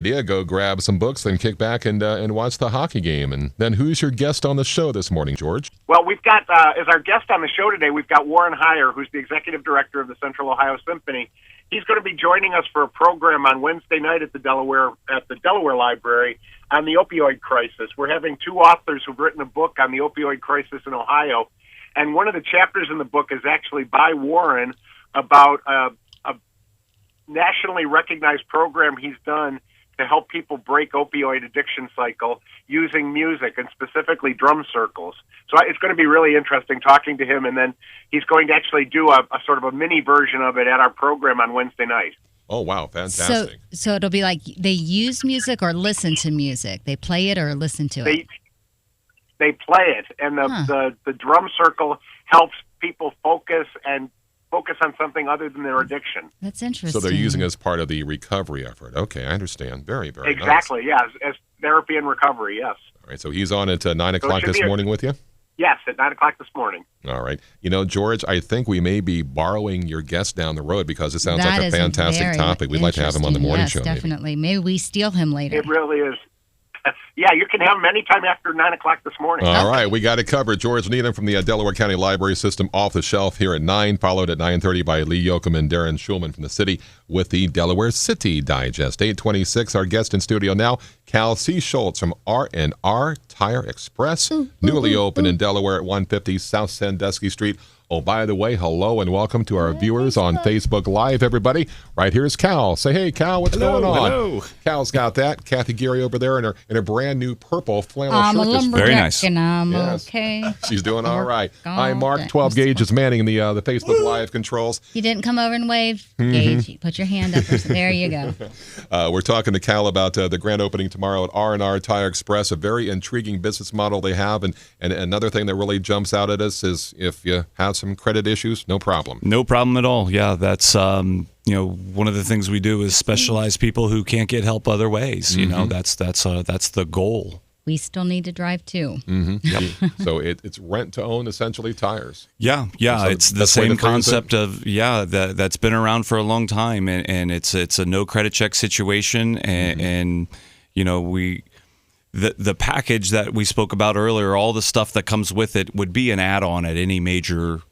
Yeah, go grab some books, then kick back and watch the hockey game. And then who's your guest on the show this morning, George? Well, we've got, as our guest on the show today, we've got Warren Heyer, who's the executive director of the Central Ohio Symphony. He's going to be joining us for a program on Wednesday night at the Delaware Library on the opioid crisis. We're having two authors who've written a book on the opioid crisis in Ohio, and one of the chapters in the book is actually by Warren about a nationally recognized program he's done to help people break opioid addiction cycle using music, and specifically drum circles. So it's going to be really interesting talking to him, and then he's going to actually do a sort of a mini version of it at our program on Wednesday night. Oh, wow, fantastic. So it'll be like they use music or listen to music? They play it or listen to it? They play it, and the drum circle helps people focus on something other than their addiction. That's interesting. So they're using it as part of the recovery effort. Okay, I understand. Very, very exactly, nice. Yeah, as therapy and recovery, yes. All right, so he's on at 9 o'clock this morning with you? Yes, at 9 o'clock this morning. All right. You know, George, I think we may be borrowing your guest down the road because it sounds like a fantastic topic. We'd like to have him on the morning show. Yes, definitely. Maybe we steal him later. It really is. Yeah, you can have him anytime after 9 o'clock this morning. All right, we got it covered. George Needham from the Delaware County Library System off the shelf here at 9, followed at 9:30 by Lee Yoakum and Darren Schulman from the city with the Delaware City Digest. 8:26, our guest in studio now, Cal C. Schultz from R&R Tire Express, newly opened in Delaware at 150 South Sandusky Street. Oh, by the way, hello and welcome to our viewers on Facebook Live, everybody. Right here's Cal. Say, hey, Cal, what's going on? Hello. Cal's got that. Kathy Geary over there in her brand new purple flannel shirt. Very nice. And I'm Yes. okay. She's doing all right. Hi, Mark. 12 Gauge is manning the Facebook Live controls. You didn't come over and wave, Gage. You put your hand up. There you go. We're talking to Cal about the grand opening tomorrow at R&R Tire Express, a very intriguing business model they have. And another thing that really jumps out at us is if you have some credit issues, no problem. No problem at all. Yeah, that's one of the things we do is specialize people who can't get help other ways. You know, that's the goal. We still need to drive too. Yep. So it's rent to own, essentially, tires. Yeah. So It's the same concept of that's been around for a long time, and it's a no credit check situation, and The package that we spoke about earlier, all the stuff that comes with it would be an add-on at any major,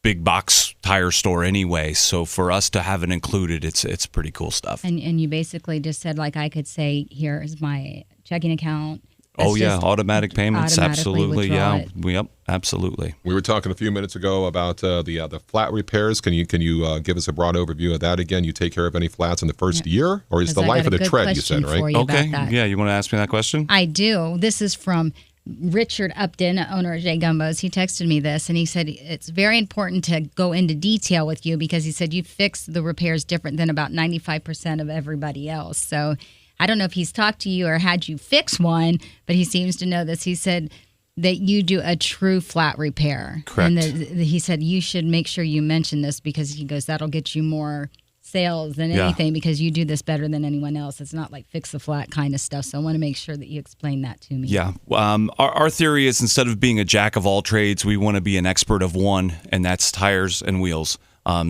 big box tire store anyway. So for us to have it included, it's pretty cool stuff. And you basically just said, like, I could say, here is my checking account. Automatic payments, absolutely. Yeah, yep, absolutely. We were talking a few minutes ago about the flat repairs. Can you give us a broad overview of that again? You take care of any flats in the first year, or is the life of the tread? You said, right? Okay. Yeah, you want to ask me that question? I do. This is from Richard Upton, owner of J Gumbos. He texted me this, and he said it's very important to go into detail with you because he said you fix the repairs different than about 95% of everybody else. So I don't know if he's talked to you or had you fix one, but he seems to know this. He said that you do a true flat repair. Correct. And he said you should make sure you mention this because he goes, that'll get you more sales than anything because you do this better than anyone else. It's not like fix the flat kind of stuff. So I want to make sure that you explain that to me. Yeah. Our theory is instead of being a jack of all trades, we want to be an expert of one, and that's tires and wheels.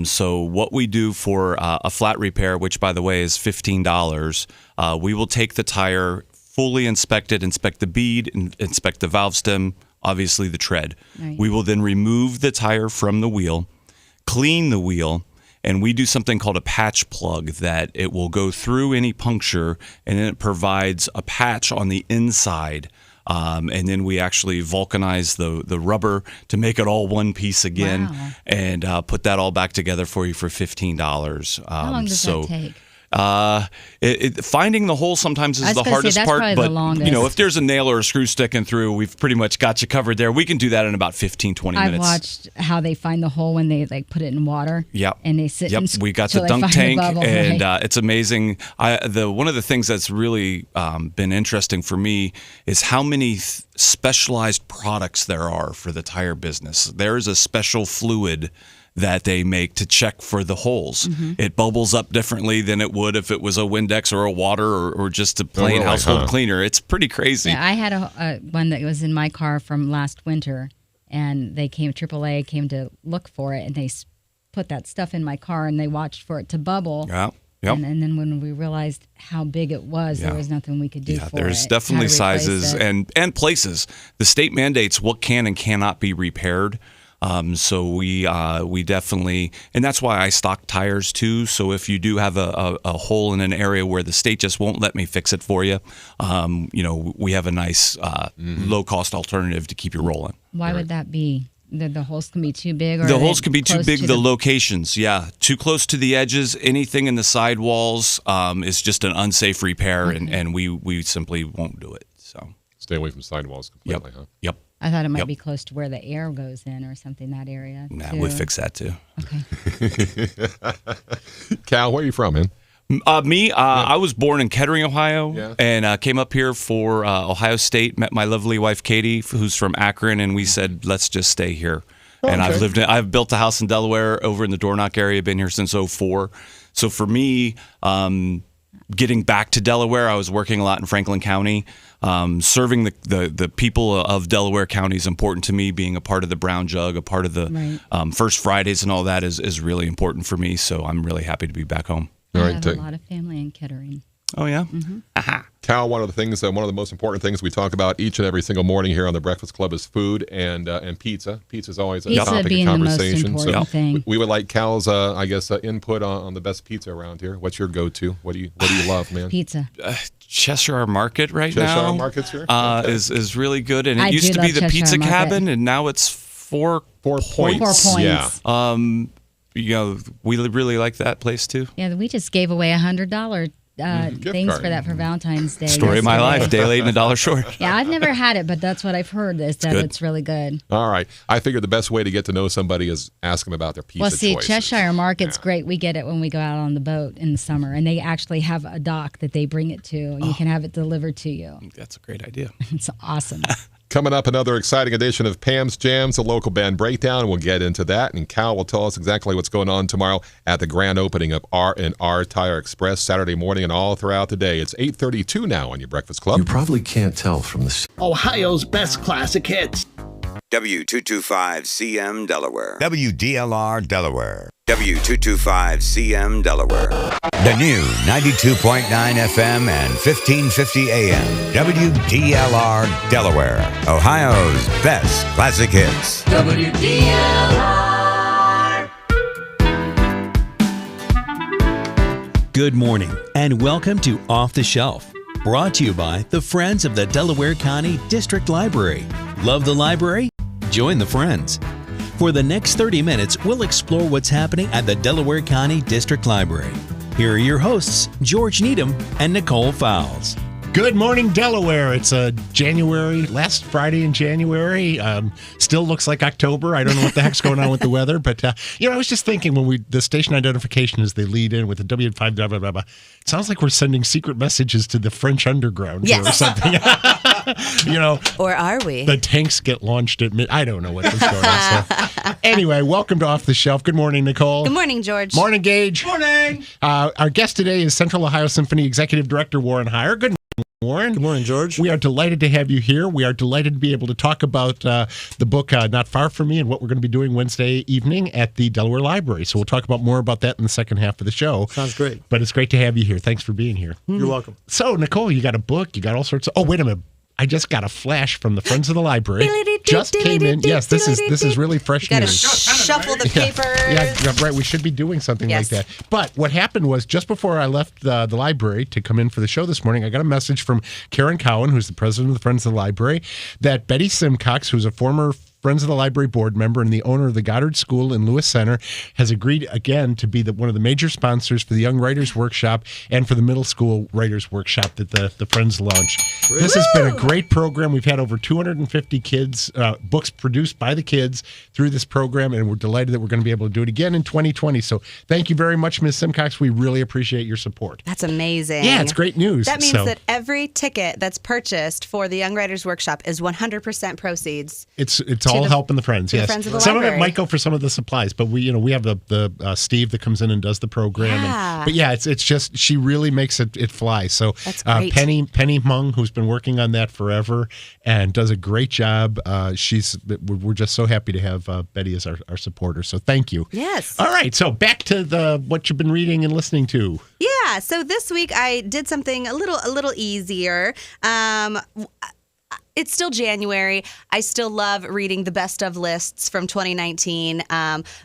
So what we do for a flat repair, which by the way is $15, we will take the tire, fully inspect it, inspect the bead, inspect the valve stem, obviously the tread. Right. We will then remove the tire from the wheel, clean the wheel, and we do something called a patch plug that it will go through any puncture, and then it provides a patch on the inside. And then we actually vulcanize the rubber to make it all one piece again, and put that all back together for you for $15. How long does that take? Finding the hole sometimes is the hardest part, but if there's a nail or a screw sticking through, we've pretty much got you covered there. We can do that in about 15, 20 minutes. I've watched how they find the hole when they put it in water. Yep. And they sit. Yep. We got the dunk tank, and it's amazing. One of the things that's really been interesting for me is how many specialized products there are for the tire business. There's a special fluid that they make to check for the holes. Mm-hmm. It bubbles up differently than it would if it was a Windex or a water or just a plain household cleaner. It's pretty crazy. Yeah, I had one that was in my car from last winter, and AAA came to look for it, and they put that stuff in my car, and they watched for it to bubble. Yeah. Yep. And then when we realized how big it was, there was nothing we could do for it. There's definitely sizes and places. The state mandates what can and cannot be repaired. So we definitely, and that's why I stock tires too. So if you do have a hole in an area where the state just won't let me fix it for you, we have a nice low cost alternative to keep you rolling. Why would that be? The holes can be too big? Or the holes can be too big. To the locations, too close to the edges. Anything in the sidewalls is just an unsafe repair, and we simply won't do it. So stay away from sidewalls completely, huh? Yep. I thought it might be close to where the air goes in or something, that area. Nah, we'll fix that too. Okay. Cal, where are you from, man? I was born in Kettering, Ohio, and came up here for Ohio State. Met my lovely wife Katie, who's from Akron, and we said, let's just stay here. And I've built a house in Delaware over in the Dornoch area. Been here since '04. So for me, getting back to Delaware, I was working a lot in Franklin County. Serving the people of Delaware County is important to me. Being a part of the Brown Jug, a part of the First Fridays and all that is really important for me. So I'm really happy to be back home. I have a lot of family in Kettering. Oh, yeah? Mm-hmm. Aha. Cal, one of the most important things we talk about each and every single morning here on the Breakfast Club is food and pizza. Pizza is always a topic of conversation. The most important thing. We would like Cal's, input on the best pizza around here. What's your go-to? What do you love, man? Pizza. Cheshire Market now. Cheshire Market's here? is really good. And it used to be the Pizza Cabin, and now it's 4 points. 4 points. Yeah. We really like that place too. Yeah, we just gave away $100 things card. for that for Valentine's Day. Story of my life, day late and a dollar short. Yeah, I've never had it, but that's what I've heard is that it's really good. All right. I figured the best way to get to know somebody is ask them about their pizza choices. Cheshire Market's great. We get it when we go out on the boat in the summer, and they actually have a dock that they bring it to, and you can have it delivered to you. That's a great idea. It's awesome. Coming up, another exciting edition of Pam's Jams, a local band breakdown. We'll get into that, and Cal will tell us exactly what's going on tomorrow at the grand opening of R&R Tire Express Saturday morning and all throughout the day. It's 8:32 now on your Breakfast Club. You probably can't tell from the Ohio's best classic hits. W225CM Delaware. WDLR Delaware. W225CM Delaware. The new 92.9 FM and 1550 AM. WDLR Delaware. Ohio's best classic hits. WDLR. Good morning and welcome to Off the Shelf. Brought to you by the Friends of the Delaware County District Library. Love the library? Join the Friends. For the next 30 minutes, we'll explore what's happening at the Delaware County District Library. Here are your hosts, George Needham and Nicole Fowles. Good morning, Delaware. It's last Friday in January. Still looks like October. I don't know what the heck's going on with the weather, but I was just thinking when the station identification as they lead in with the W5 blah, blah, blah, blah, it sounds like we're sending secret messages to the French underground or something. Or are we? The tanks get launched at I don't know what this going on. So. Anyway, welcome to Off the Shelf. Good morning, Nicole. Good morning, George. Morning, Gage. Morning. Our guest today is Central Ohio Symphony Executive Director Warren Heyer. Good morning, Warren. Good morning, George. We are delighted to have you here. We are delighted to be able to talk about the book Not Far From Me and what we're going to be doing Wednesday evening at the Delaware Library. So we'll talk about more about that in the second half of the show. Sounds great. But it's great to have you here. Thanks for being here. You're welcome. So, Nicole, you got a book. You got all sorts of... Oh, wait a minute. I just got a flash from the Friends of the Library. Just came in. Yes, this is really fresh news. Got to shuffle the papers. Yeah, right. We should be doing something like that. But what happened was just before I left the library to come in for the show this morning, I got a message from Karen Cowan, who's the president of the Friends of the Library, that Betty Simcox, who's a former Friends of the Library board member and the owner of the Goddard School in Lewis Center, has agreed again to be one of the major sponsors for the Young Writers Workshop and for the Middle School Writers Workshop that the Friends launch. This has been a great program. We've had over 250 kids, books produced by the kids through this program, and we're delighted that we're going to be able to do it again in 2020. So thank you very much, Ms. Simcox. We really appreciate your support. That's amazing. Yeah, it's great news. That means that every ticket that's purchased for the Young Writers Workshop is 100% proceeds. It's all helping the friends. the Yes, friends of the some library. of it might go for some of the supplies, but we have the Steve that comes in and does the program. Yeah. But yeah, it's just she really makes it fly. So That's great. Penny Mung, who's been working on that forever and does a great job. We're just so happy to have Betty as our supporter. So thank you. Yes. All right. So back to what you've been reading and listening to. Yeah. So this week I did something a little easier. It's still January. I still love reading the best of lists from 2019.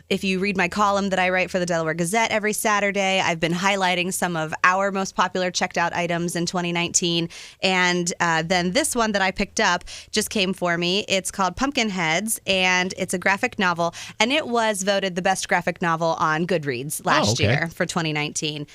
If you read my column that I write for the Delaware Gazette every Saturday, I've been highlighting some of our most popular checked out items in 2019. And then this one that I picked up just came for me. It's called Pumpkinheads, and it's a graphic novel. And it was voted the best graphic novel on Goodreeds last year for 2019.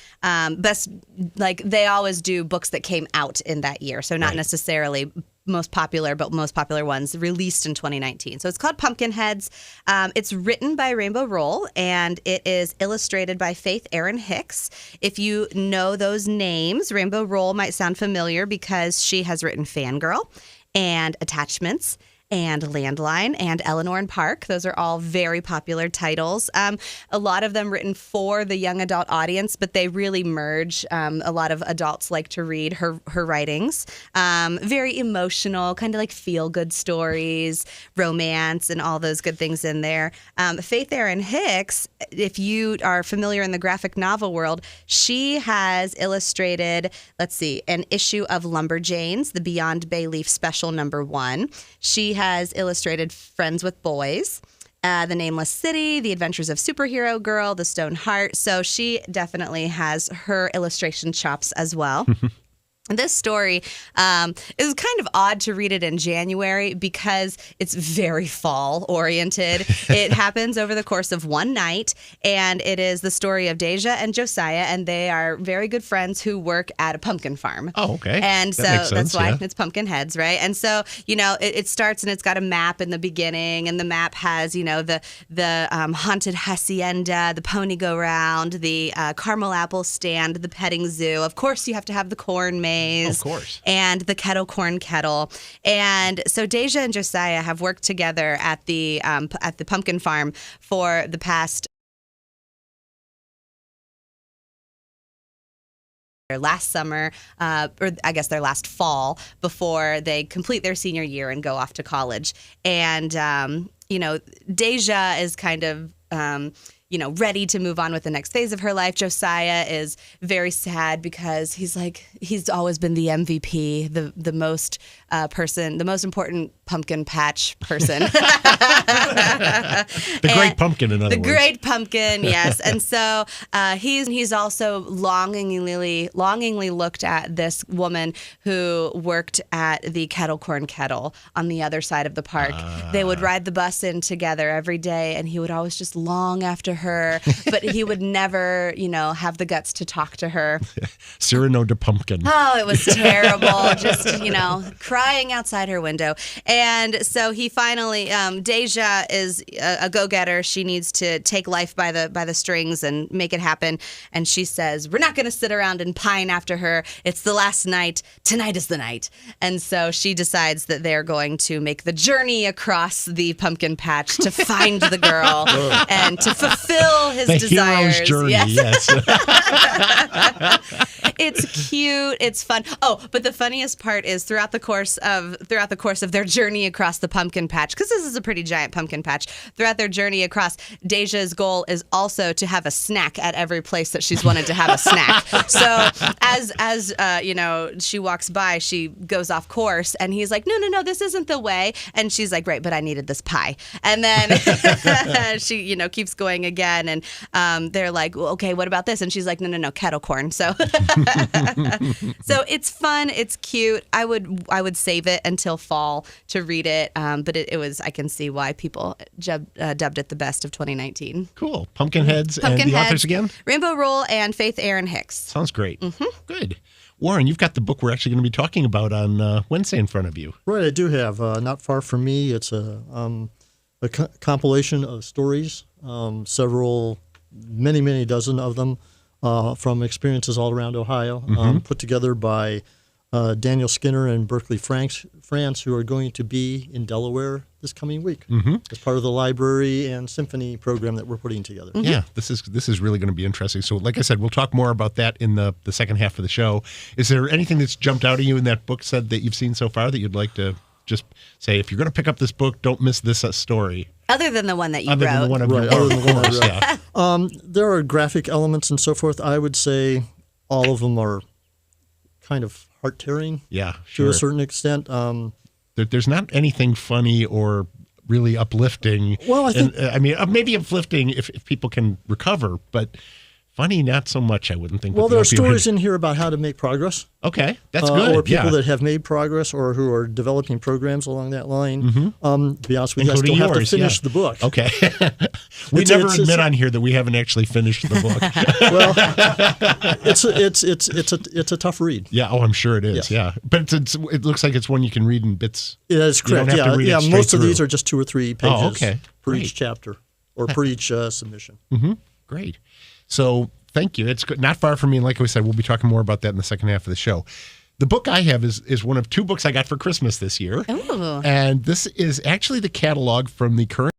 Best, like they always do books that came out in that year. So not necessarily most popular, but most popular ones released in 2019. So it's called Pumpkinheads. It's written by Rainbow Rowell, and it is illustrated by Faith Erin Hicks. If you know those names, Rainbow Rowell might sound familiar because she has written Fangirl and Attachments and Landline and Eleanor and Park. Those are all very popular titles. A lot of them written for the young adult audience, but they really merge. A lot of adults like to read her writings. Very emotional, kind of like feel-good stories, romance, and all those good things in there. Faith Erin Hicks, if you are familiar in the graphic novel world, she has illustrated, an issue of Lumberjanes, the Beyond Bayleaf Special #1. She has illustrated Friends with Boys, The Nameless City, The Adventures of Superhero Girl, The Stone Heart. So she definitely has her illustration chops as well. This story is kind of odd to read it in January because it's very fall oriented. It happens over the course of one night, and it is the story of Deja and Josiah, and they are very good friends who work at a pumpkin farm. Oh, okay. And That makes so that's sense, why yeah. it's Pumpkinheads, right? And so, it starts and it's got a map in the beginning, and the map has, the haunted hacienda, the pony go round, the caramel apple stand, the petting zoo. Of course, you have to have the corn maze. Of course. And the kettle corn kettle. And so Deja and Josiah have worked together at the pumpkin farm for the past last summer, or I guess their last fall, before they complete their senior year and go off to college. And, Deja is kind of ready to move on with the next phase of her life. Josiah is very sad because he's always been the MVP, the most important pumpkin patch person. The great pumpkin, in other words. The great pumpkin, yes. And so he's also longingly looked at this woman who worked at the kettle corn kettle on the other side of the park. They would ride the bus in together every day, and he would always just long after her, but he would never, have the guts to talk to her. Cyrano de Pumpkin. Oh, it was terrible. Just, crying outside her window. And so he finally, Deja is a go-getter. She needs to take life by the strings and make it happen. And she says, we're not going to sit around and pine after her. It's the last night. Tonight is the night. And so she decides that they're going to make the journey across the pumpkin patch to find the girl and to fulfill his desires. Hero's journey, yes. It's cute. It's fun. Oh, but the funniest part is throughout the course of their journey across the pumpkin patch, because this is a pretty giant pumpkin patch. Throughout their journey across, Deja's goal is also to have a snack at every place that she's wanted to have a snack. So as she walks by, she goes off course, and he's like, no, this isn't the way. And she's like, right, but I needed this pie. And then she keeps going again, and they're like, well, okay, what about this? And she's like, no, kettle corn. So so it's fun, it's cute. I would save it until fall to read it, but it was, I can see why people dubbed it the best of 2019. Cool. Pumpkinheads and the authors again? Rainbow Rowell and Faith Erin Hicks. Sounds great. Mm-hmm. Good. Warren, you've got the book we're actually going to be talking about on Wednesday in front of you. Right, I do have. Not far from me. It's a compilation of stories, many dozen of them, from experiences all around Ohio, put together by Daniel Skinner and Berkeley France, who are going to be in Delaware this coming week as part of the library and symphony program that we're putting together. Yeah, this is really going to be interesting. So like I said, we'll talk more about that in the second half of the show. Is there anything that's jumped out at you in that book said that you've seen so far that you'd like to just say, if you're going to pick up this book, don't miss this story? Other than the one that you wrote. Than the one other than the one I wrote. Yeah. There are graphic elements and so forth. I would say all of them are kind of heart-tearing to a certain extent. There's not anything funny or really uplifting. Well, I think... maybe uplifting if people can recover, but funny, not so much, I wouldn't think. Well, there are stories in here about how to make progress. Okay, that's good. Or people that have made progress or who are developing programs along that line. To be honest with you, I still have to finish the book. Okay. We never admit on here that we haven't actually finished the book. Well, it's a tough read. Yeah, I'm sure it is. Yeah, but it looks like it's one you can read in bits. Yeah, that's correct. Most of these are just 2 or 3 pages per each chapter or per each submission. Great. So thank you. It's good. Not far from me. And like we said, we'll be talking more about that in the second half of the show. The book I have is one of 2 books I got for Christmas this year. Ooh. And this is actually the catalog from the current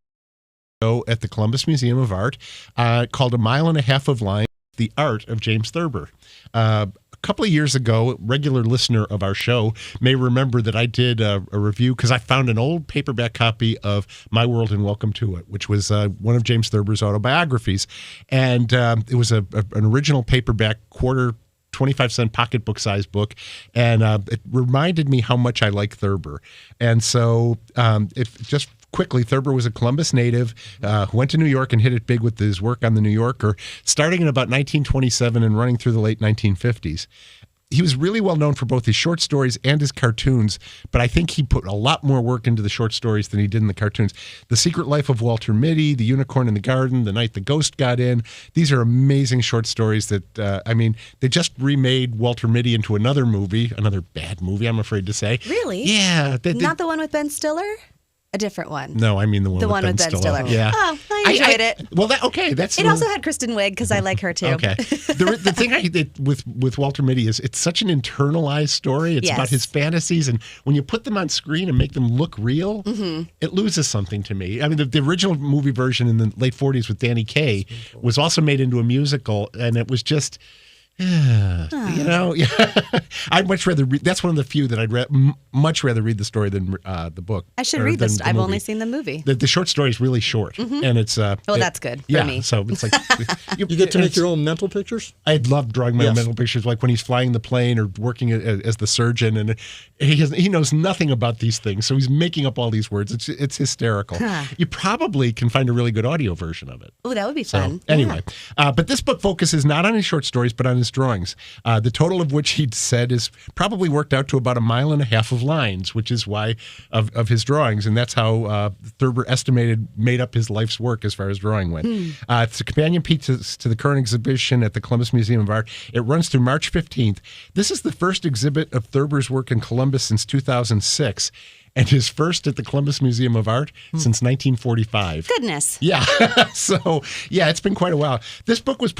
show at the Columbus Museum of Art called A Mile and a Half of Line, The Art of James Thurber. A couple of years ago, a regular listener of our show may remember that I did a review because I found an old paperback copy of My World and Welcome to It, which was one of James Thurber's autobiographies. And it was an original paperback, quarter 25-cent pocketbook size book, and it reminded me how much I like Thurber. And so just quickly, Thurber was a Columbus native who went to New York and hit it big with his work on The New Yorker, starting in about 1927 and running through the late 1950s. He was really well known for both his short stories and his cartoons, but I think he put a lot more work into the short stories than he did in the cartoons. The Secret Life of Walter Mitty, The Unicorn in the Garden, The Night the Ghost Got In. These are amazing short stories that, they just remade Walter Mitty into another movie, another bad movie, I'm afraid to say. Really? Yeah. Not the one with Ben Stiller? A different one. No, I mean the one with Ben Stiller. Yeah. Oh, I enjoyed it. Well, it also had Kristen Wiig because I like her too. Okay. The thing I did with Walter Mitty is it's such an internalized story. It's about his fantasies, and when you put them on screen and make them look real, it loses something to me. I mean, the original movie version in the late 40s with Danny Kaye was also made into a musical, and it was just... I'd much rather read. That's one of the few that I'd much rather read the story than the book. I should read this. I've only seen the movie. The short story is really short, and it's. That's good for me. So it's like you get to make your own mental pictures. I love drawing my own mental pictures, like when he's flying the plane or working as the surgeon, and he knows nothing about these things, so he's making up all these words. It's hysterical. You probably can find a really good audio version of it. Oh, that would be fun. Anyway, but this book focuses not on his short stories, but on his drawings, the total of which he'd said is probably worked out to about 1.5 miles of lines, which is why of his drawings, and that's how Thurber made up his life's work as far as drawing went. It's a companion piece to the current exhibition at the Columbus Museum of Art. It runs through March 15th. This is the first exhibit of Thurber's work in Columbus since 2006. And his first at the Columbus Museum of Art since 1945. Goodness. Yeah. So, it's been quite a while. This book was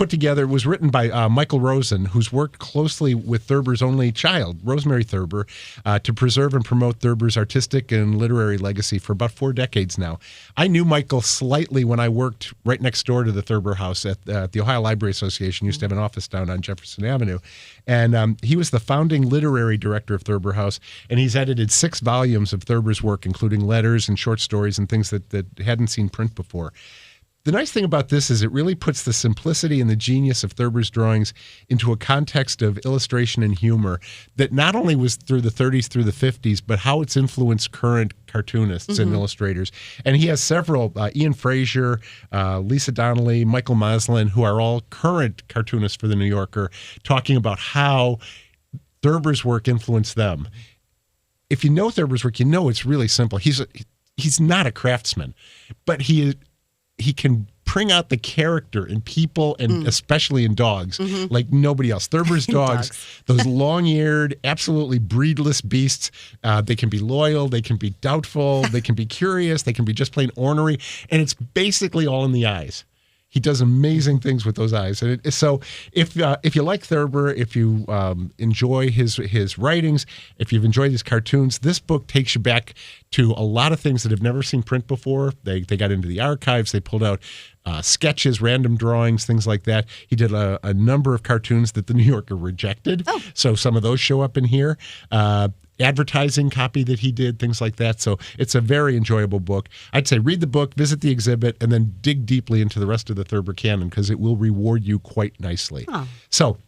written by Michael Rosen, who's worked closely with Thurber's only child, Rosemary Thurber, to preserve and promote Thurber's artistic and literary legacy for about 4 decades now. I knew Michael slightly when I worked right next door to the Thurber House at the Ohio Library Association. Used to have an office down on Jefferson Avenue. And he was the founding literary director of Thurber House, and he's edited 6 volumes of Thurber's work, including letters and short stories and things that hadn't seen print before. The nice thing about this is it really puts the simplicity and the genius of Thurber's drawings into a context of illustration and humor that not only was through the 30s through the 50s, but how it's influenced current cartoonists and illustrators. And he has several, Ian Frazier, Lisa Donnelly, Michael Moslin, who are all current cartoonists for The New Yorker, talking about how Thurber's work influenced them. If you know Thurber's work, you know it's really simple. He's not a craftsman, but he can bring out the character in people and especially in dogs like nobody else. Thurber's dogs, those long-eared, absolutely breedless beasts, they can be loyal, they can be doubtful, they can be curious, they can be just plain ornery, and it's basically all in the eyes. He does amazing things with those eyes. And so if you like Thurber, if you enjoy his writings, if you've enjoyed his cartoons, this book takes you back to a lot of things that have never seen print before. They got into the archives. They pulled out sketches, random drawings, things like that. He did a number of cartoons that the New Yorker rejected. Oh. So some of those show up in here. Advertising copy that he did, things like that. So it's a very enjoyable book. I'd say read the book, visit the exhibit, and then dig deeply into the rest of the Thurber canon because it will reward you quite nicely. Oh. So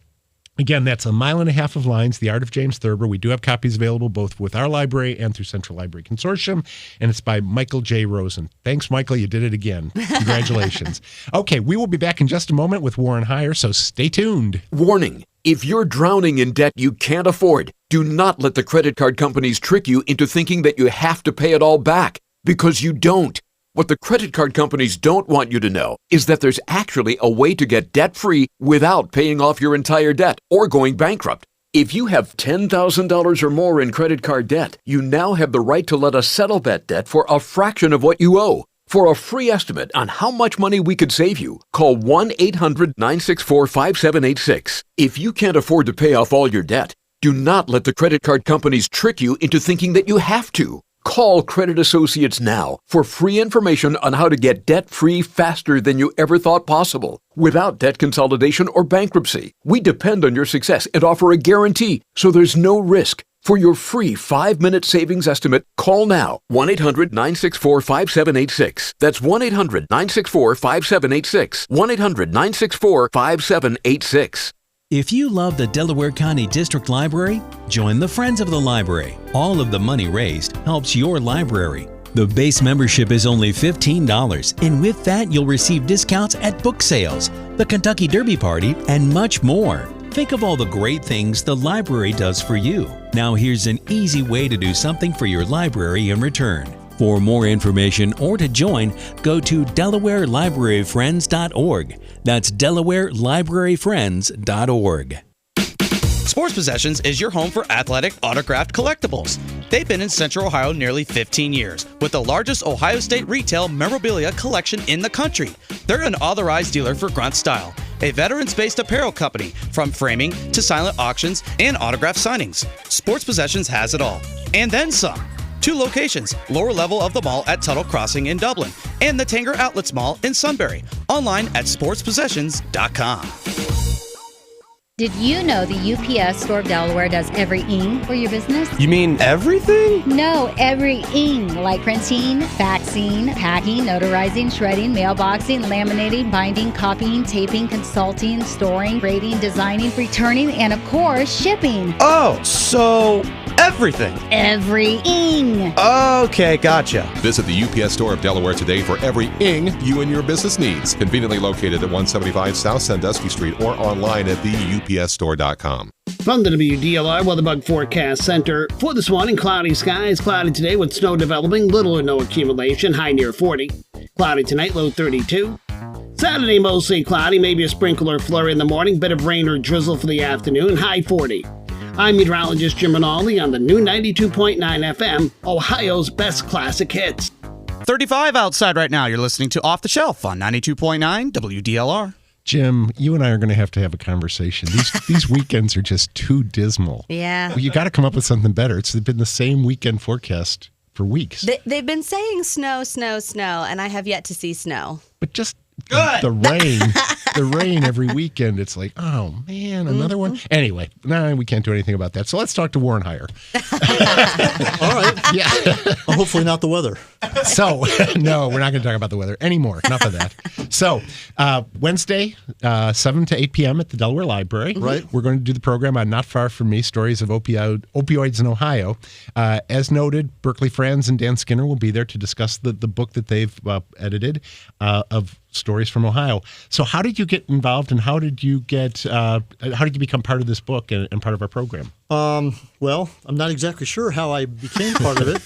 again, that's 1.5 miles of lines, The Art of James Thurber. We do have copies available both with our library and through Central Library Consortium, and it's by Michael J. Rosen. Thanks, Michael. You did it again. Congratulations. Okay, we will be back in just a moment with Warren Heyer, so stay tuned. Warning. If you're drowning in debt you can't afford, do not let the credit card companies trick you into thinking that you have to pay it all back, because you don't. What the credit card companies don't want you to know is that there's actually a way to get debt-free without paying off your entire debt or going bankrupt. If you have $10,000 or more in credit card debt, you now have the right to let us settle that debt for a fraction of what you owe. For a free estimate on how much money we could save you, call 1-800-964-5786. If you can't afford to pay off all your debt, do not let the credit card companies trick you into thinking that you have to. Call Credit Associates now for free information on how to get debt-free faster than you ever thought possible, without debt consolidation or bankruptcy. We depend on your success and offer a guarantee, so there's no risk. For your free 5-minute savings estimate, call now, 1-800-964-5786. That's 1-800-964-5786. 1-800-964-5786. If you love the Delaware County District Library, join the Friends of the Library. All of the money raised helps your library. The base membership is only $15, and with that you'll receive discounts at book sales, the Kentucky Derby Party, and much more. Think of all the great things the library does for you. Now here's an easy way to do something for your library in return. For more information or to join, go to DelawareLibraryFriends.org. That's DelawareLibraryFriends.org. Sports Possessions is your home for athletic autographed collectibles. They've been in Central Ohio nearly 15 years, with the largest Ohio State retail memorabilia collection in the country. They're an authorized dealer for Grunt Style, a veterans-based apparel company, from framing to silent auctions and autograph signings. Sports Possessions has it all, and then some. 2 locations, lower level of the mall at Tuttle Crossing in Dublin, and the Tanger Outlets Mall in Sunbury. Online at sportspossessions.com. Did you know the UPS Store of Delaware does every ing for your business? You mean everything? No, every ing, like printing, faxing, packing, notarizing, shredding, mailboxing, laminating, binding, copying, taping, consulting, storing, grading, designing, returning, and of course, shipping. Oh, so everything. Every ing. Okay, gotcha. Visit the UPS Store of Delaware today for every ing you and your business needs. Conveniently located at 175 South Sandusky Street or online at theupsstore.com. From the WDLR Weatherbug Forecast Center, for this morning, cloudy skies, cloudy today with snow developing, little or no accumulation, high near 40. Cloudy tonight, low 32. Saturday, mostly cloudy, maybe a sprinkle or flurry in the morning, bit of rain or drizzle for the afternoon, high 40. I'm meteorologist Jim Rinaldi on the new 92.9 FM, Ohio's best classic hits. 35 outside right now. You're listening to Off the Shelf on 92.9 WDLR. Jim, you and I are going to have a conversation. These weekends are just too dismal. Yeah. Well, you got to come up with something better. It's been the same weekend forecast for weeks. They've been saying snow, snow, snow, and I have yet to see snow. But just the rain every weekend. It's like, oh man, another one. Anyway, we can't do anything about that. So let's talk to Warren Heyer. All right. Yeah. Well, hopefully not the weather. So, no, we're not going to talk about the weather anymore. Enough of that. So, Wednesday, 7 to 8 p.m. at the Delaware Library. Right. We're going to do the program on Not Far From Me, Stories of Opioids in Ohio. As noted, Berkeley Franz and Dan Skinner will be there to discuss the book that they've edited of stories from Ohio. So how did you get involved, and how did you become part of this book and part of our program? Well, I'm not exactly sure how I became part of it.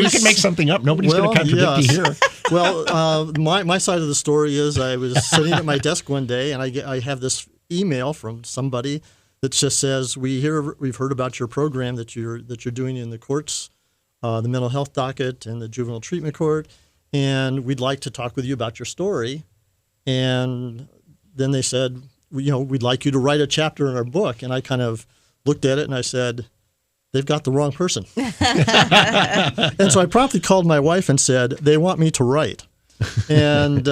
You can make something up. Nobody's going to contradict you here. Well, my side of the story is I was sitting at my desk one day, and I have this email from somebody that just says, we've heard about your program that you're doing in the courts, the mental health docket and the juvenile treatment court. and we'd like to talk with you about your story. And then they said, we'd like you to write a chapter in our book. And I kind of looked at it and I said, they've got the wrong person. And so I promptly called my wife and said, they want me to write. And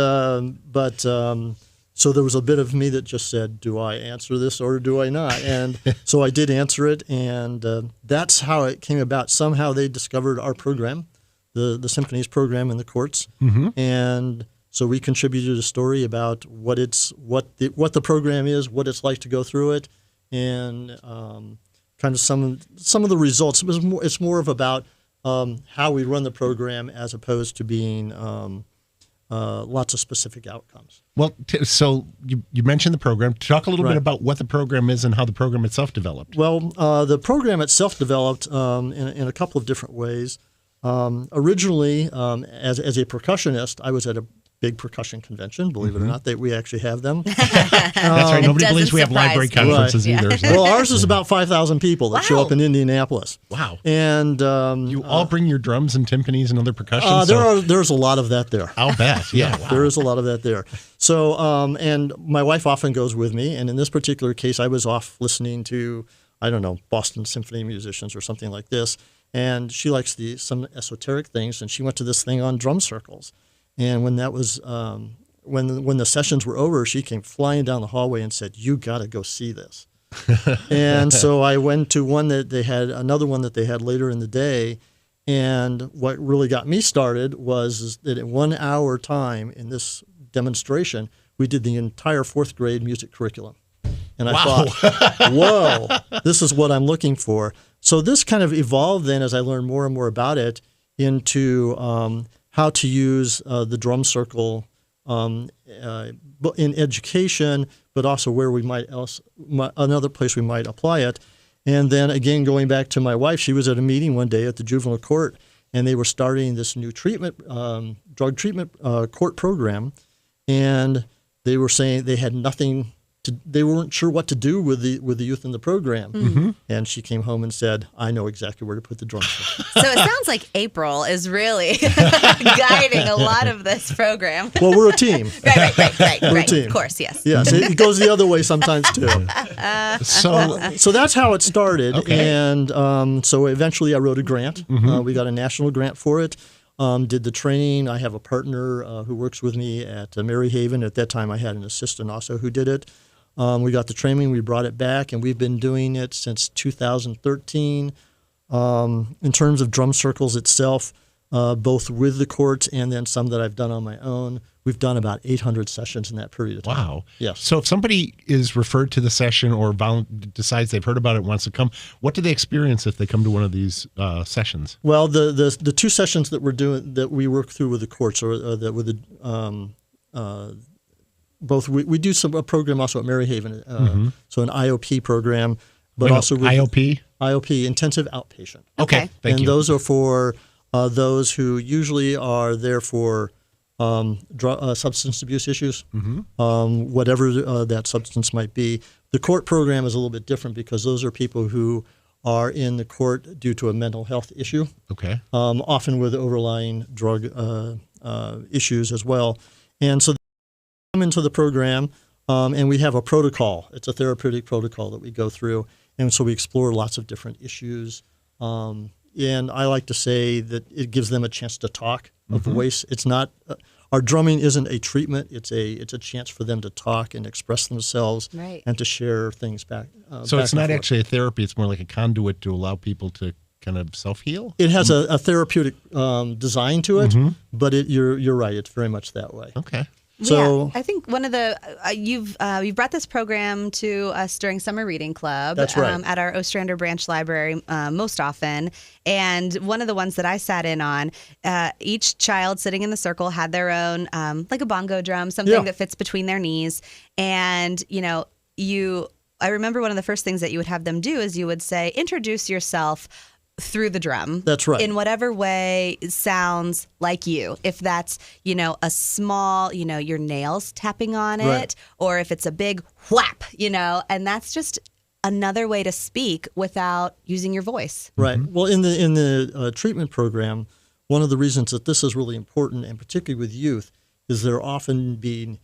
so there was a bit of me that just said, do I answer this or do I not? And so I did answer it, and that's how it came about. Somehow they discovered our program, the Symphonies program in the courts, and so we contributed a story about what the program is, what it's like to go through it, and kind of some of the results. It's more of about how we run the program as opposed to being lots of specific outcomes. Well, so you mentioned the program. Talk a little bit about what the program is and how the program itself developed. Well, the program itself developed in a couple of different ways. Originally, as a percussionist, I was at a big percussion convention, believe it or not, that we actually have them. That's right. Nobody believes we have library conferences either. So. Well, ours is about 5,000 people that show up in Indianapolis. Wow. And you all bring your drums and timpanis and other percussion? There's a lot of that there. I'll bet. Yeah, wow. There is a lot of that there. So, and my wife often goes with me. And in this particular case, I was off listening to, I don't know, Boston Symphony musicians or something like this. And she likes some esoteric things. And she went to this thing on drum circles. And when that was when the sessions were over, she came flying down the hallway and said, "You got to go see this." And so I went to another one that they had later in the day. And what really got me started was that in 1 hour time in this demonstration, we did the entire fourth grade music curriculum. And I thought, whoa, this is what I'm looking for. So this kind of evolved then as I learned more and more about it into how to use the drum circle in education, but also where we another place we might apply it. And then again, going back to my wife, she was at a meeting one day at the juvenile court, and they were starting this new drug treatment court program, and they were saying they had nothing. They weren't sure what to do with the youth in the program. Mm-hmm. And she came home and said, I know exactly where to put the drum set. So it sounds like April is really guiding a lot of this program. Well, we're a team. Right. We're a team. Of course, yes. Yes, it goes the other way sometimes too. So that's how it started. Okay. And so eventually I wrote a grant. Mm-hmm. We got a national grant for it. Did the training. I have a partner who works with me at Mary Haven. At that time, I had an assistant also who did it. We got the training, we brought it back, and we've been doing it since 2013. In terms of drum circles itself, both with the courts and then some that I've done on my own, we've done about 800 sessions in that period of time. Wow. Yes. So if somebody is referred to the session or decides they've heard about it and wants to come, what do they experience if they come to one of these sessions? Well, the two sessions that we work through with the courts or that with the both we do a program also at Mary Haven, so an IOP program, but also with IOP, intensive outpatient. Okay, thank you. And those are for those who usually are there for substance abuse issues, whatever that substance might be. The court program is a little bit different because those are people who are in the court due to a mental health issue, often with overlying drug issues as well, and so. Come into the program, and we have a protocol. It's a therapeutic protocol that we go through, and so we explore lots of different issues. And I like to say that it gives them a chance to talk, a voice. It's not our drumming isn't a treatment. It's a chance for them to talk and express themselves and to share things back. So it's not actually a therapy. It's more like a conduit to allow people to kind of self-heal. It has a therapeutic design to it, but you're right. It's very much that way. Okay. So yeah, I think one of the you've brought this program to us during Summer Reading Club. That's right. At our Ostrander Branch Library most often. And one of the ones that I sat in on, each child sitting in the circle had their own, like a bongo drum, something that fits between their knees. And, I remember one of the first things that you would have them do is you would say, introduce yourself through the drum. That's right. In whatever way sounds like you. If that's, a small, your nails tapping on it, or if it's a big whap, and that's just another way to speak without using your voice. Right. Well, in the treatment program, one of the reasons that this is really important, and particularly with youth, is they're often being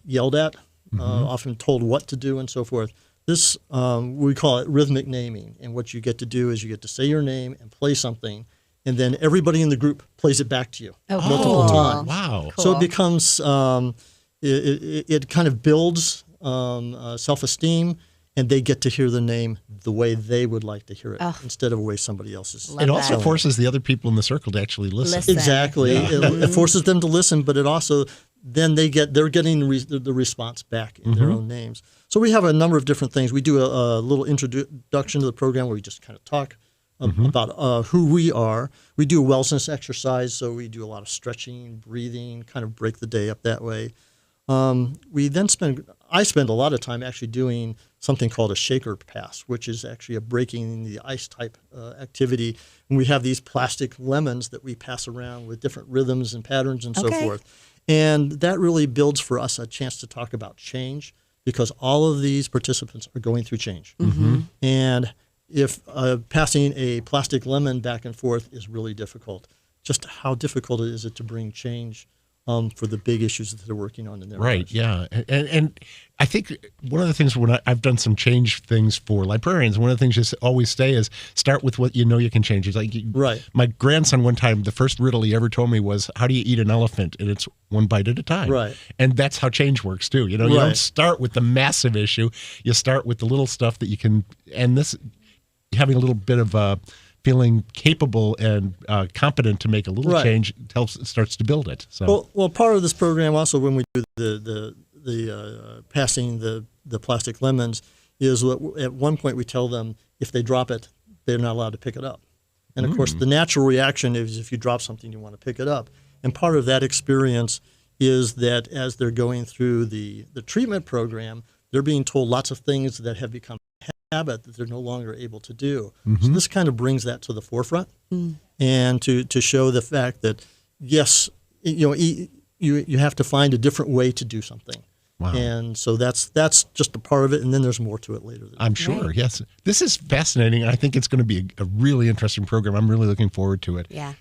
yelled at, often told what to do and so forth. This, we call it rhythmic naming. And what you get to do is you get to say your name and play something, and then everybody in the group plays it back to you multiple times. Wow. Cool. So it becomes, it kind of builds self-esteem, and they get to hear the name the way they would like to hear it instead of the way somebody else is. It also forces the other people in the circle to actually listen. Exactly. It forces them to listen, but it also, then they're getting the response back in their own names. So we have a number of different things. We do a little introduction to the program where we just kind of talk about who we are. We do a wellness exercise, so we do a lot of stretching, breathing, kind of break the day up that way. I spend a lot of time actually doing something called a shaker pass, which is actually a breaking the ice type activity. And we have these plastic lemons that we pass around with different rhythms and patterns and so forth. And that really builds for us a chance to talk about change, because all of these participants are going through change. And if passing a plastic lemon back and forth is really difficult, just how difficult is it to bring change for the big issues that they're working on in their lives. Yeah. And I think one of the things when I've done some change things for librarians, one of the things you always say is start with what you know you can change. It's like my grandson one time, the first riddle he ever told me was, how do you eat an elephant? And it's one bite at a time. Right. And that's how change works too. You don't start with the massive issue. You start with the little stuff that you can, and this having a little bit of feeling capable and competent to make a little change starts to build it. So well, part of this program also, when we do the passing the plastic lemons, is at one point we tell them if they drop it, they're not allowed to pick it up. And of course, the natural reaction is if you drop something, you want to pick it up. And part of that experience is that as they're going through the treatment program, they're being told lots of things that have become habit that they're no longer able to do. So this kind of brings that to the forefront, and to show the fact that yes, you have to find a different way to do something. Wow. And so that's just a part of it, and then there's more to it later. I'm sure, yes. This is fascinating, and I think it's going to be a really interesting program. I'm really looking forward to it. Yeah.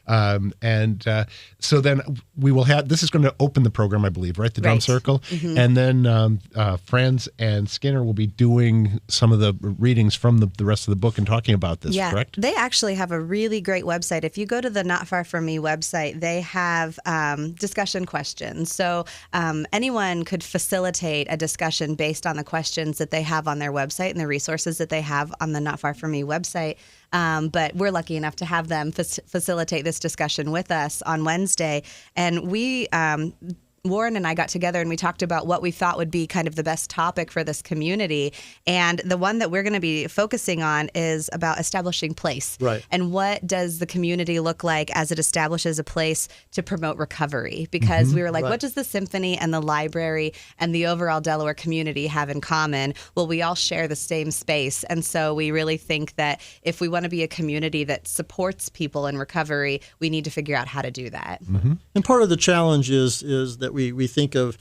So then we will have, this is going to open the program, I believe, right? The Drum Circle. And then Franz and Skinner will be doing some of the readings from the rest of the book and talking about this, correct? They actually have a really great website. If you go to the Not Far From Me website, they have discussion questions. So anyone could facilitate a discussion based on the questions that they have on their website and the resources that they have on the Not Far From Me website. But we're lucky enough to have them facilitate this discussion with us on Wednesday. And we, Warren and I got together and we talked about what we thought would be kind of the best topic for this community. And the one that we're going to be focusing on is about establishing place. Right. And what does the community look like as it establishes a place to promote recovery? Because we were like, what does the symphony and the library and the overall Delaware community have in common? Well, we all share the same space. And so we really think that if we want to be a community that supports people in recovery, we need to figure out how to do that. And part of the challenge is that we think of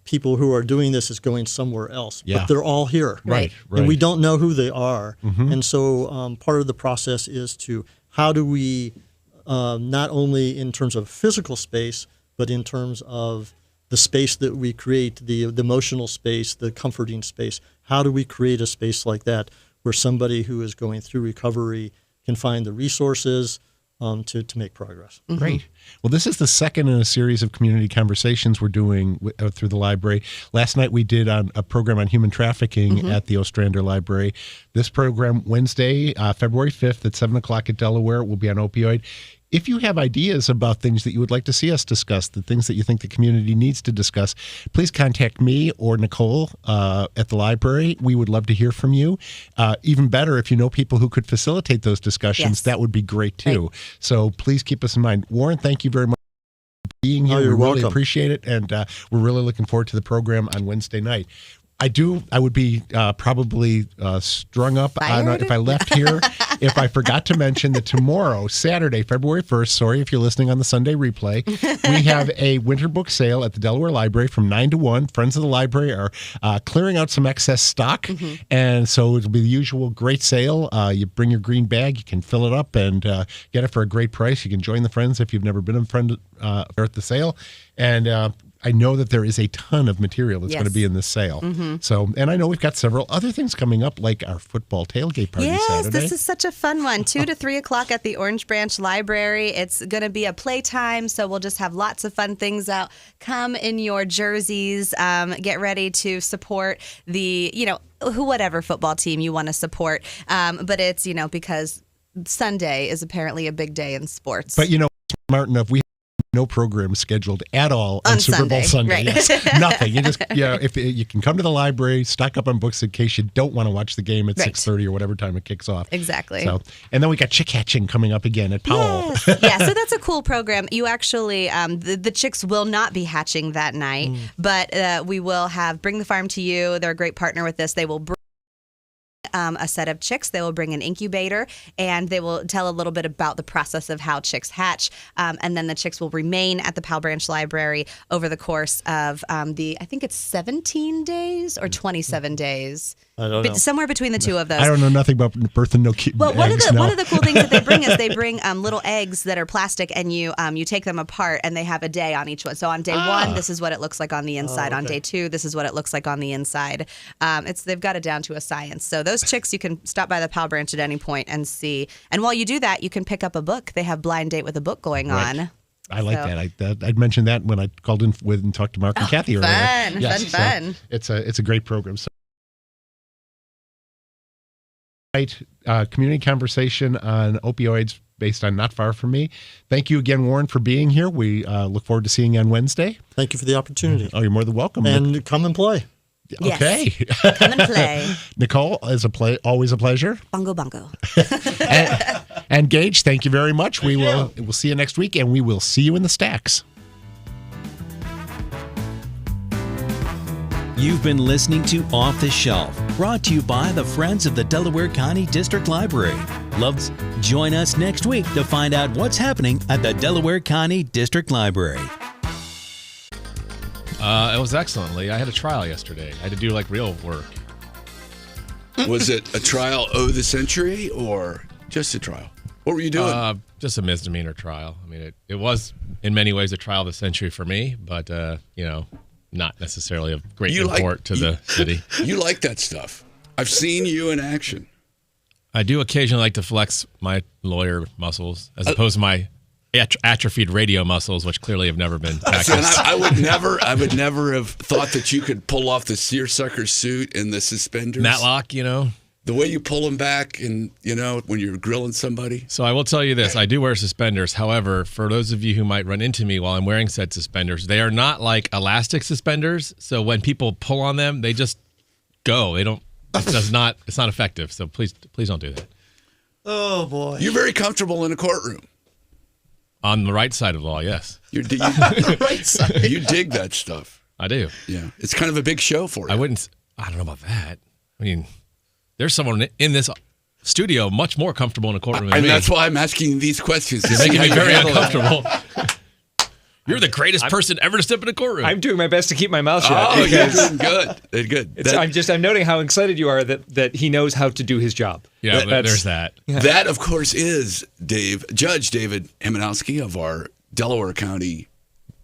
people who are doing this as going somewhere else, but they're all here. Right. And we don't know who they are. And so part of the process is to how do we, not only in terms of physical space, but in terms of the space that we create, the emotional space, the comforting space, how do we create a space like that where somebody who is going through recovery can find the resources, to make progress. Great. Well, this is the second in a series of community conversations we're doing through the library. Last night we did a program on human trafficking at the Ostrander Library. This program, Wednesday, February 5th at 7 o'clock at Delaware, will be on opioid. If you have ideas about things that you would like to see us discuss, the things that you think the community needs to discuss, please contact me or Nicole at the library. We would love to hear from you. Even better, if you know people who could facilitate those discussions, that would be great too. So please keep us in mind. Warren, thank you very much for being here. You're we really welcome. appreciate it, and we're really looking forward to the program on Wednesday night. I would be probably strung up on, if I left here if I forgot to mention that tomorrow, Saturday, February 1st, sorry if you're listening on the Sunday replay, we have a winter book sale at the Delaware Library from 9 to 1. Friends of the library are clearing out some excess stock. And so it'll be the usual great sale. You bring your green bag, you can fill it up and get it for a great price. You can join the friends if you've never been a friend at the sale. And I know that there is a ton of material that's going to be in this sale. So, and I know we've got several other things coming up, like our football tailgate party Saturday. This is such a fun one. 2 to 3 o'clock at the Orange Branch Library. It's going to be a playtime, so we'll just have lots of fun things out. Come in your jerseys. Get ready to support the, whatever football team you want to support. But it's, because Sunday is apparently a big day in sports. But, smart enough, we no program scheduled at all on Super Bowl Sunday. Right. Yes, nothing. You just if you can come to the library, stock up on books in case you don't want to watch the game at 6:30 or whatever time it kicks off. Exactly. So, and then we got chick hatching coming up again at Powell. Yes. So that's a cool program. You actually the chicks will not be hatching that night, but we will have Bring the Farm to You. They're a great partner with this. They will bring a set of chicks. They will bring an incubator, and they will tell a little bit about the process of how chicks hatch. And then the chicks will remain at the Powell Branch Library over the course of I think it's 17 days or 27 days. I don't know. Somewhere between the two of those. I don't know nothing about birthing no eggs. Well, one of the cool things that they bring is they bring little eggs that are plastic, and you take them apart, and they have a day on each one. So on day 1, this is what it looks like on the inside. On day 2, this is what it looks like on the inside. They've got it down to a science. So those chicks, you can stop by the Powell Branch at any point and see. And while you do that, you can pick up a book. They have Blind Date with a Book going on. I like that. I'd mentioned that when I called in with and talked to Mark and Kathy earlier. Fun, yes, fun. So it's a great program. So, community conversation on opioids based on Not Far From Me. Thank you again, Warren, for being here. We look forward to seeing you on Wednesday. Thank you for the opportunity. Oh, you're more than welcome. And come and play. Okay. Yes. Come and play. Nicole, always a pleasure. Bongo bongo. and Gage, thank you very much. We'll see you next week, and we will see you in the stacks. You've been listening to Off the Shelf, brought to you by the Friends of the Delaware County District Library. Join us next week to find out what's happening at the Delaware County District Library. It was excellent, Lee. I had a trial yesterday. I had to do real work. Was it a trial of the century or just a trial? What were you doing? Just a misdemeanor trial. I mean, it was in many ways a trial of the century for me, but not necessarily of great import to the city. You like that stuff. I've seen you in action. I do occasionally like to flex my lawyer muscles as opposed to my atrophied radio muscles, which clearly have never been practiced. I would never have thought that you could pull off the seersucker suit and the suspenders. Matlock, The way you pull them back and, when you're grilling somebody. So I will tell you this. I do wear suspenders. However, for those of you who might run into me while I'm wearing said suspenders, they are not like elastic suspenders. So when people pull on them, they just go. It's not effective. So please don't do that. Oh, boy. You're very comfortable in a courtroom. On the right side of the law, yes. You dig that stuff. I do. Yeah. It's kind of a big show for you. I don't know about that. I mean, there's someone in this studio much more comfortable in a courtroom than me. And that's why I'm asking these questions. You're making me very uncomfortable. You're the greatest person ever to step in a courtroom. I'm doing my best to keep my mouth shut. Oh, you're doing good. Good. I'm noting how excited you are that he knows how to do his job. Yeah, there's that. Yeah. That, of course, is Judge David Hemanowski of our Delaware County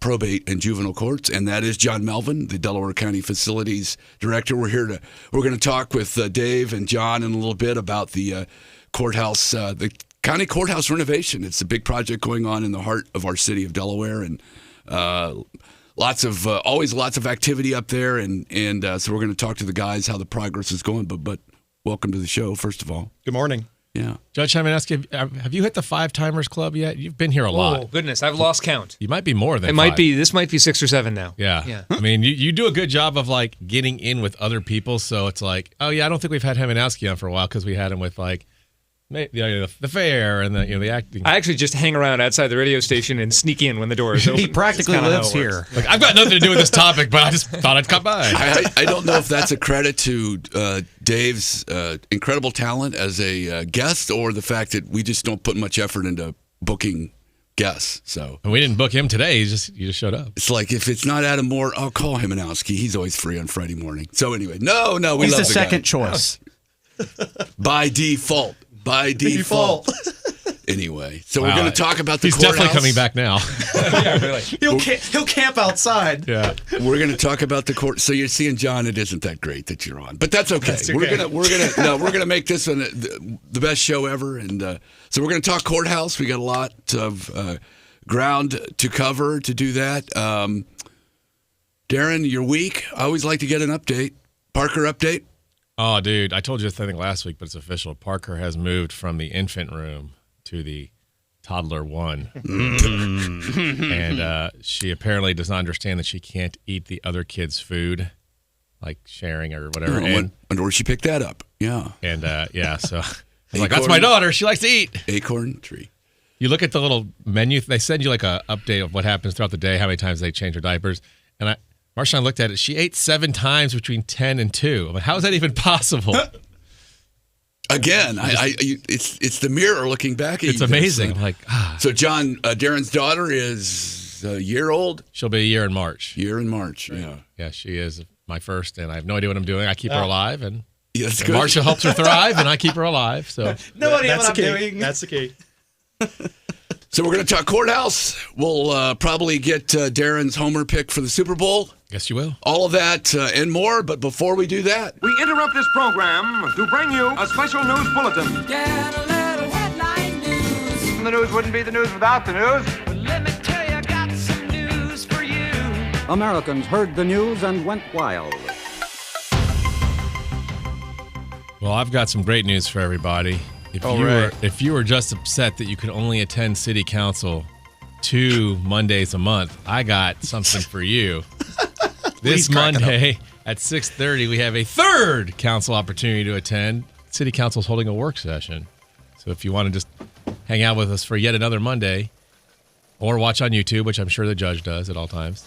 Probate and Juvenile Courts, and that is John Melvin, the Delaware County Facilities Director. We're going to talk with Dave and John in a little bit about the courthouse, the county courthouse renovation. It's a big project going on in the heart of our city of Delaware, and always lots of activity up there. And so we're going to talk to the guys how the progress is going. But welcome to the show, first of all. Good morning. Yeah. Judge, I'm going to ask you, have you hit the 5-timers club yet? You've been here a lot. Oh, goodness. I've lost count. You might be more than This might be 6 or 7 now. Yeah. I mean, you do a good job of getting in with other people. So it's oh yeah, I don't think we've had Hemanowski on for a while because we had him with the fair and the acting. I actually just hang around outside the radio station and sneak in when the door is open. He practically lives here. Like, I've got nothing to do with this topic, but I just thought I'd come by. I don't know if that's a credit to Dave's incredible talent as a guest or the fact that we just don't put much effort into booking guests. So and we didn't book him today. He just showed up. It's like if it's not Adam Moore, I'll call Himanowski. He's always free on Friday morning. So anyway, no, we He's love the second choice. By default. Anyway, so we're going to talk about the He's courthouse. definitely coming back now. He'll camp outside. Yeah, we're going to talk about the court. So you're seeing John. It isn't that great that you're on, but that's okay. We're gonna make this one the best show ever, and so we're going to talk courthouse. We got a lot of ground to cover to do that. Darren, your week. I always like to get an update. Parker update. Oh, dude, I told you this, I think, last week, but it's official. Parker has moved from the infant room to the toddler one. And she apparently does not understand that she can't eat the other kid's food, like sharing or whatever. And where she picked that up. Yeah. And, so I'm like, that's my daughter. She likes to eat. Acorn tree. You look at the little menu. They send you like a update of what happens throughout the day, how many times they change her diapers. And Marshawn looked at it. She ate 7 times between 10 and 2. I'm like, how is that even possible? Again, it's the mirror looking back at you. It's amazing. Like, So, John, Darren's daughter is a year old. She'll be a year in March. Yeah. Yeah, she is my first, and I have no idea what I'm doing. I keep her alive, and that's good. Marsha helps her thrive, and I keep her alive. So no idea what I'm doing. That's the key. So we're going to talk courthouse. We'll probably get Darren's homer pick for the Super Bowl. Yes, you will. All of that and more. But before we do that, we interrupt this program to bring you a special news bulletin. Get a little headline news. The news wouldn't be the news without the news. But let me tell you, I got some news for you. Americans heard the news and went wild. Well, I've got some great news for everybody. If you were just upset that you could only attend city council 2 Mondays a month, I got something for you. This Monday at 6:30, we have a third council opportunity to attend. City council is holding a work session. So if you want to just hang out with us for yet another Monday, or watch on YouTube, which I'm sure the judge does at all times.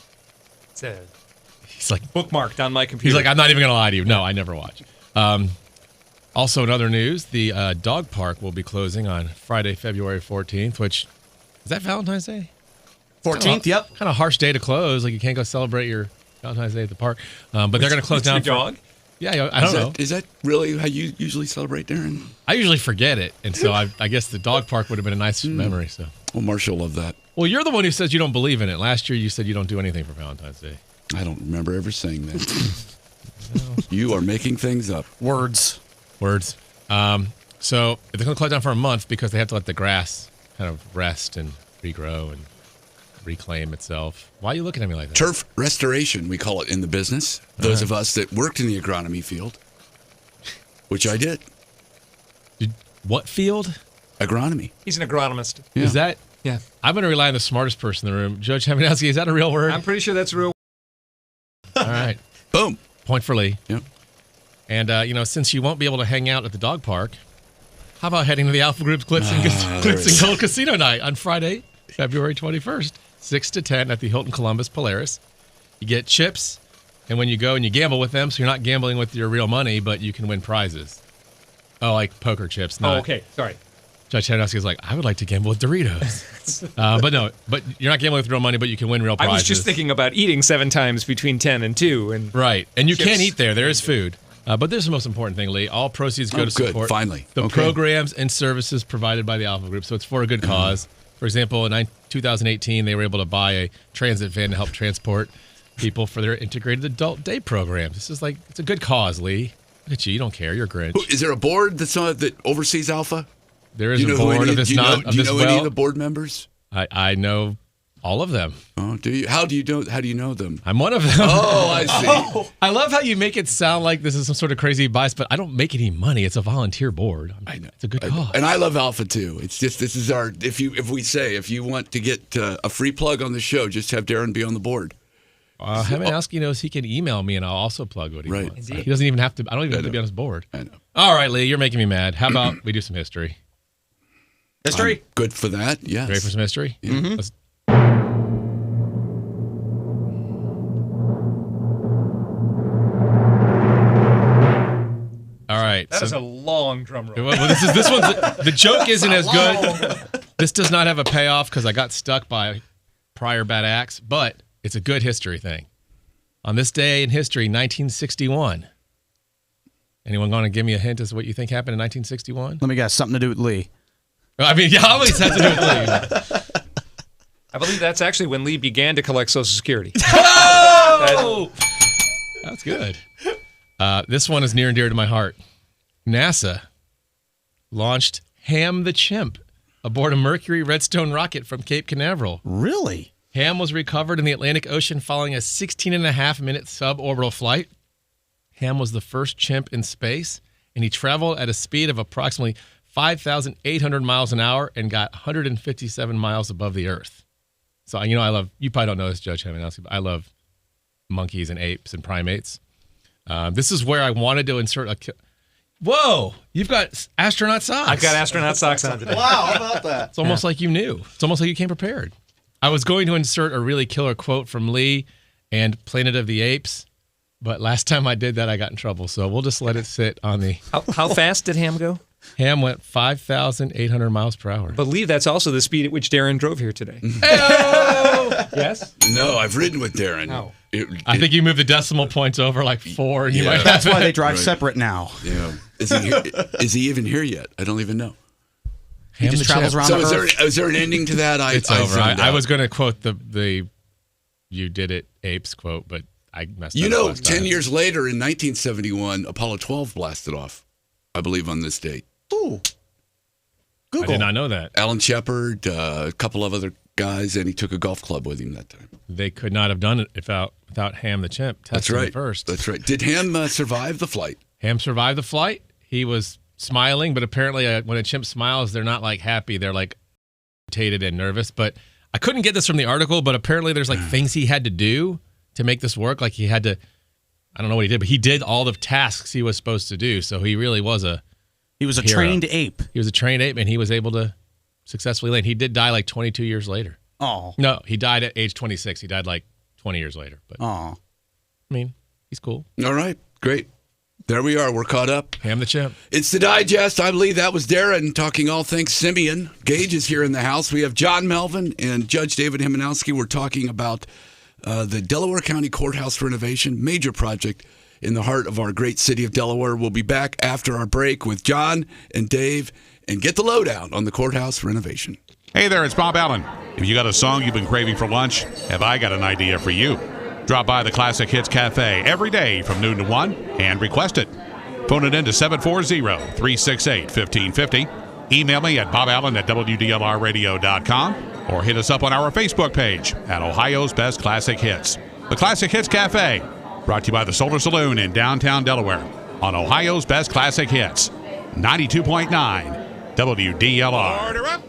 He's like bookmarked on my computer. He's like, I'm not even going to lie to you. No, I never watch. Also, in other news, the dog park will be closing on Friday, February 14th, which, is that Valentine's Day? 14th, yep. Kind of harsh day to close. Like, you can't go celebrate your Valentine's Day at the park. But they're going to close down. Your dog? Yeah, I don't know. Is that really how you usually celebrate, Darren? I usually forget it. And so I guess the dog park would have been a nice memory. So. Well, Marshall will love that. Well, you're the one who says you don't believe in it. Last year, you said you don't do anything for Valentine's Day. I don't remember ever saying that. You are making things up. Words. So they're going to close down for a month because they have to let the grass kind of rest and regrow and reclaim itself. Why are you looking at me like that? Turf restoration, we call it in the business. Those of us that worked in the agronomy field, which I did. What field? Agronomy. He's an agronomist. Yeah. Is that? Yeah. I'm going to rely on the smartest person in the room. Judge Heminowski, is that a real word? I'm pretty sure that's real. All right. Boom. Point for Lee. Yep. And, since you won't be able to hang out at the dog park, how about heading to the Alpha Group's Glitz and Gold Casino Night on Friday, February 21st, 6 to 10 at the Hilton Columbus Polaris. You get chips, and when you go and you gamble with them, so you're not gambling with your real money, but you can win prizes. Oh, like poker chips. Oh, okay. Sorry. Judge Heminowski is like, I would like to gamble with Doritos. but you're not gambling with real money, but you can win real prizes. I was just thinking about eating 7 times between 10 and 2. Right. And you can't eat there. There is food. But this is the most important thing, Lee. All proceeds go to support the programs and services provided by the Alpha Group. So it's for a good cause. For example, in 2018, they were able to buy a transit van to help transport people for their integrated adult day programs. This is like, it's a good cause, Lee. Look at you. You don't care. You're Grinch. Is there a board that oversees Alpha? There is a board of this. Do you know any of the board members? I know all of them. Oh, do you? How do you know them? I'm one of them. Oh, I see. I love how you make it sound like this is some sort of crazy bias, but I don't make any money. It's a volunteer board. I know. It's a good cause. And I love Alpha too. It's just, this is our, if you want to get a free plug on the show, just have Darren be on the board. Heminowski knows he can email me and I'll also plug what he wants. Indeed. He doesn't even have to, I don't even have to be on his board. I know. All right, Lee, you're making me mad. How about we do some history? History. I'm good for that. Yes. Ready for some history? Yeah. Let's- All right. That is a long drum roll. Well, this one's the joke isn't as good. This does not have a payoff because I got stuck by prior bad acts, but it's a good history thing. On this day in history, 1961. Anyone going to give me a hint as to what you think happened in 1961? Let me guess. Something to do with Lee. I mean, yeah, always has to do with Lee. I believe that's actually when Lee began to collect Social Security. Oh! That's good. This one is near and dear to my heart. NASA launched Ham the Chimp aboard a Mercury Redstone rocket from Cape Canaveral. Really? Ham was recovered in the Atlantic Ocean following a 16.5-minute suborbital flight. Ham was the first chimp in space, and he traveled at a speed of approximately 5,800 miles an hour and got 157 miles above the Earth. So, you probably don't know this, Judge Hamanowski, but I love monkeys and apes and primates. This is where I wanted to insert a... Whoa! You've got astronaut socks. I've got astronaut socks on today. Wow, how about that? It's almost like you knew. It's almost like you came prepared. I was going to insert a really killer quote from Lee and Planet of the Apes, but last time I did that, I got in trouble. So we'll just let it sit on the... How fast did Ham go? Ham went 5,800 miles per hour. I believe that's also the speed at which Darren drove here today. Yes? No, I've ridden with Darren. Oh. I think you moved the decimal points over like 4. And you might That's why they drive separate now. Yeah. Is he even here yet? I don't even know. He just travels around So the Earth. is there an ending to that? It's over. I was going to quote the "You did it, apes" quote, but I messed up. 10 years later in 1971, Apollo 12 blasted off, I believe, on this date. Ooh. I did not know that. Alan Shepard, a couple of other guys, and he took a golf club with him that time. They could not have done it without Ham the Chimp testing That's right. first. That's right. Did Ham survive the flight? Ham survived the flight. He was smiling, but apparently when a chimp smiles, they're not like happy. They're like irritated and nervous. But I couldn't get this from the article, but apparently there's like things he had to do to make this work. Like he had to, I don't know what he did, but he did all the tasks he was supposed to do. So he really was a hero. Trained ape. He was a trained ape, and he was able to successfully land. He did die like 22 years later. Oh. No, he died at age 26. He died like 20 years later. But I mean, he's cool. All right. Great. There we are. We're caught up. Ham the Chimp. It's the Digest. I believe that was Darren talking all things Simeon. Gage is here in the house. We have John Melvin and Judge David Himanowski. We're talking about the Delaware County Courthouse renovation, major project in the heart of our great city of Delaware. We'll be back after our break with John and Dave and get the lowdown on the courthouse renovation. Hey there, it's Bob Allen. If you got a song you've been craving for lunch, have I got an idea for you? Drop by the Classic Hits Cafe every day from noon to 1 and request it. Phone it in to 740-368-1550. Email me at boballen@wdlrradio.com or hit us up on our Facebook page at Ohio's Best Classic Hits. The Classic Hits Cafe, brought to you by the Solar Saloon in downtown Delaware on Ohio's Best Classic Hits, 92.9 WDLR. Order up!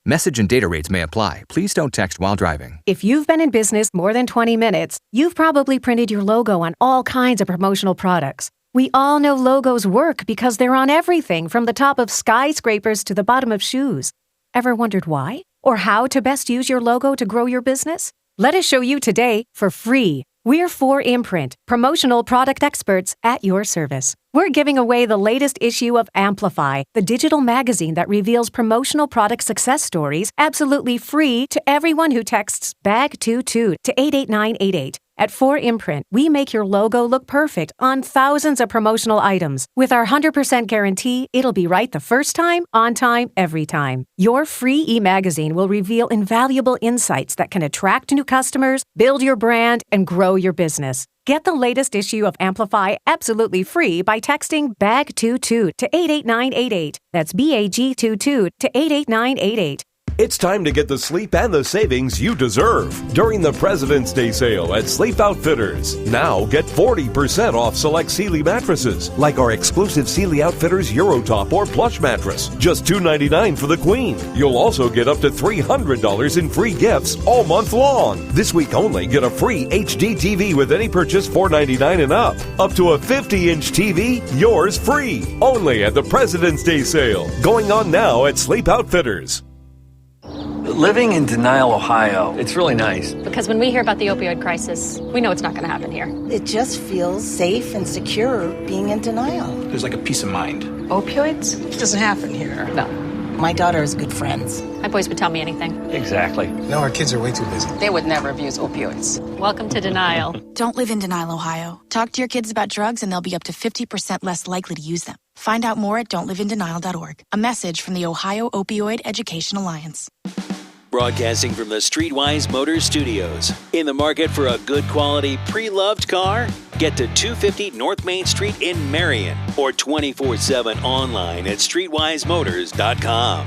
Message and data rates may apply. Please don't text while driving. If you've been in business more than 20 minutes, you've probably printed your logo on all kinds of promotional products. We all know logos work because they're on everything from the top of skyscrapers to the bottom of shoes. Ever wondered why? Or how to best use your logo to grow your business? Let us show you today for free. We're 4imprint, promotional product experts at your service. We're giving away the latest issue of Amplify, the digital magazine that reveals promotional product success stories absolutely free to everyone who texts BAG22 to 88988. At 4imprint, we make your logo look perfect on thousands of promotional items. With our 100% guarantee, it'll be right the first time, on time, every time. Your free e-magazine will reveal invaluable insights that can attract new customers, build your brand, and grow your business. Get the latest issue of Amplify absolutely free by texting BAG22 to 88988. That's BAG22 to 88988. It's time to get the sleep and the savings you deserve during the President's Day sale at Sleep Outfitters. Now get 40% off select Sealy mattresses, like our exclusive Sealy Outfitters Eurotop or Plush mattress, just $299 for the Queen. You'll also get up to $300 in free gifts all month long. This week only, get a free HD TV with any purchase $499 and up to a 50-inch TV, yours free. Only at the President's Day sale, going on now at Sleep Outfitters. Living in Denial, Ohio, it's really nice. Because when we hear about the opioid crisis, we know it's not going to happen here. It just feels safe and secure being in denial. There's like a peace of mind. Opioids? It doesn't happen here. No. My daughter has good friends. My boys would tell me anything. Exactly. No, our kids are way too busy. They would never abuse opioids. Welcome to Denial. Don't live in Denial, Ohio. Talk to your kids about drugs and they'll be up to 50% less likely to use them. Find out more at don'tliveindenial.org. A message from the Ohio Opioid Education Alliance. Broadcasting from the Streetwise Motors Studios. In the market for a good quality, pre-loved car? Get to 250 North Main Street in Marion or 24/7 online at streetwisemotors.com.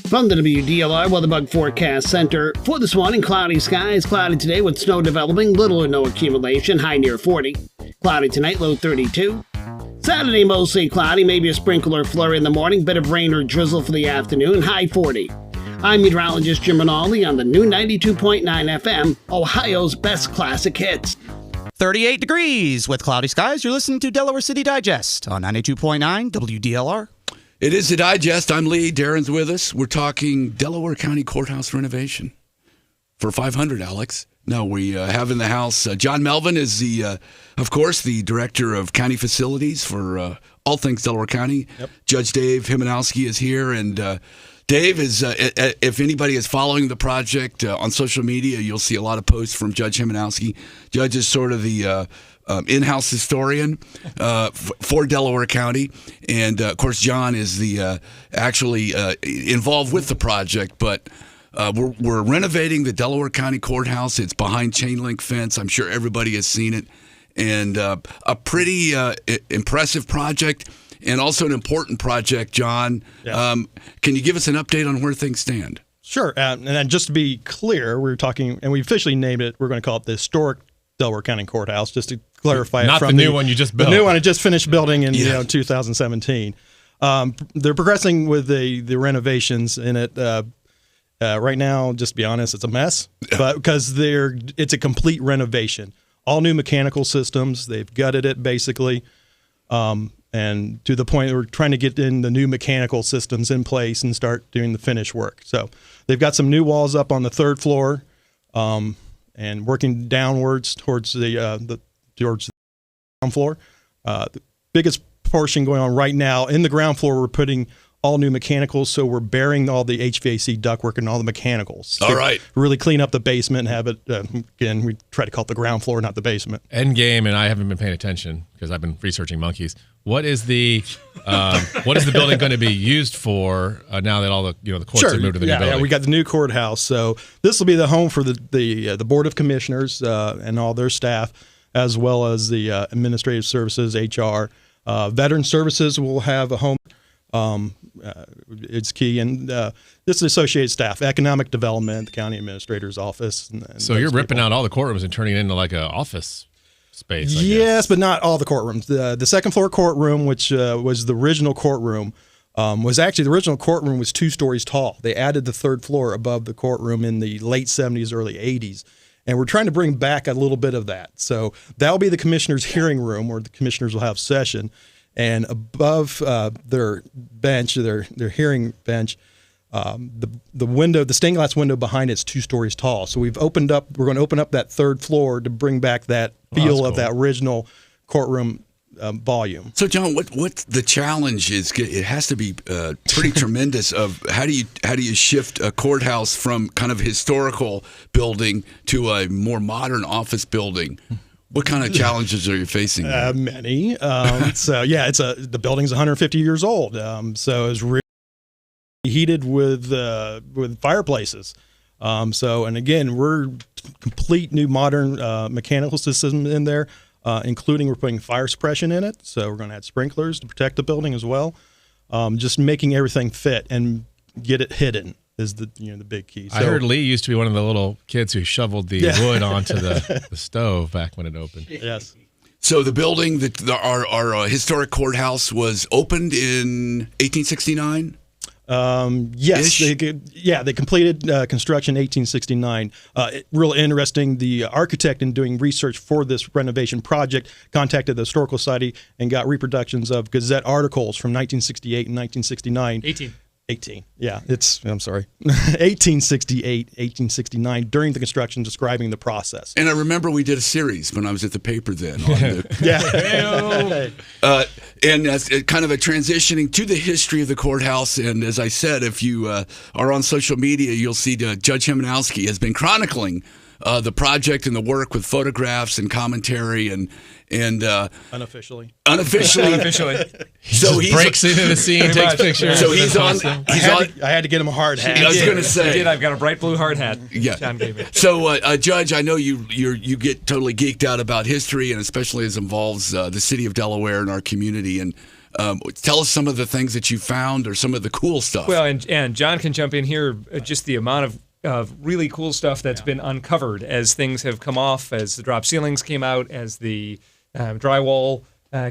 From the WDLR Weatherbug Forecast Center, for this morning, cloudy skies, cloudy today with snow developing, little or no accumulation, high near 40. Cloudy tonight, low 32. Saturday, mostly cloudy, maybe a sprinkle or flurry in the morning, bit of rain or drizzle for the afternoon, high 40. I'm meteorologist Jim Rinaldi on the new 92.9 FM, Ohio's best classic hits. 38 degrees with cloudy skies. You're listening to Delaware City Digest on 92.9 WDLR. It is the Digest. I'm Lee. Darren's with us. We're talking Delaware County Courthouse renovation for $500, Alex. No, we have in the house John Melvin is of course, the director of county facilities for all things Delaware County. Yep. Judge Dave Himanowski is here, and Dave is, if anybody is following the project on social media, you'll see a lot of posts from Judge Himanowski. Judge is sort of the in-house historian for Delaware County. And, of course, John is the actually involved with the project. But we're renovating the Delaware County Courthouse. It's behind chain link fence. I'm sure everybody has seen it. And a pretty impressive project. And also an important project, John. Yeah. Can you give us an update on where things stand? Sure. And then just to be clear, we're talking, and we officially named it, we're going to call it the Historic Delaware County Courthouse, just to clarify it. Not from the new one you just built. The new one I just finished building in 2017. They're progressing with the renovations in it. Right now, just to be honest, it's a mess, but because it's a complete renovation. All new mechanical systems. They've gutted it, basically. And to the point we're trying to get in the new mechanical systems in place and start doing the finish work. So they've got some new walls up on the third floor, and working downwards towards the ground floor. The biggest portion going on right now in the ground floor, we're putting all new mechanicals, so we're burying all the HVAC ductwork and all the mechanicals. All right. Really clean up the basement and have it, again, we try to call it the ground floor, not the basement. End game, and I haven't been paying attention because I've been researching monkeys. What is the building going to be used for now that all the the courts have moved to the new building? Yeah, we got the new courthouse, so this will be the home for the Board of Commissioners and all their staff, as well as the administrative services, HR, veteran services will have a home. It's key, and this is associated staff, economic development, the county administrator's office. And so you're ripping out all the courtrooms and turning it into like an office space. Yes, but not all the courtrooms. The second floor courtroom, which was the original courtroom, the original courtroom was 2 stories tall. They added the third floor above the courtroom in the late 70s, early 80s. And we're trying to bring back a little bit of that. So that'll be the commissioner's hearing room where the commissioners will have session. And above their bench, their hearing bench, the window, the stained glass window behind it's 2 stories tall. So we're going to open up that third floor to bring back that feel of that original courtroom volume. So, John, what the challenge is? It has to be pretty tremendous. Of how do you shift a courthouse from kind of historical building to a more modern office building? What kind of challenges are you facing? Many. The building's 150 years old. So it's really heated with fireplaces. And again, we're complete new modern mechanical system in there, including we're putting fire suppression in it. So we're going to add sprinklers to protect the building as well. Just making everything fit. And get it hidden is the big key. So, I heard Lee used to be one of the little kids who shoveled the wood onto the stove back when it opened. Yes. So the building that our historic courthouse was opened in 1869. Yes, they completed construction in 1869. Real interesting. The architect, in doing research for this renovation project, contacted the Historical Society and got reproductions of Gazette articles from 1968 and 1969. 18. Yeah, I'm sorry. 1868, 1869, during the construction, describing the process. And I remember we did a series when I was at the paper then. On the, and as kind of a transitioning to the history of the courthouse. And as I said, if you are on social media, you'll see Judge Hemanowski has been chronicling the project and the work with photographs and commentary and unofficially. So he breaks into the scene, takes pictures. So he's on. I had to get him a hard hat. I was going to say, I've got a bright blue hard hat. Yeah. John gave me. So, Judge, I know you get totally geeked out about history, and especially as it involves the city of Delaware and our community. And tell us some of the things that you found, or some of the cool stuff. Well, and John can jump in here. Just the amount of really cool stuff that's been uncovered as things have come off, as the drop ceilings came out, as the drywall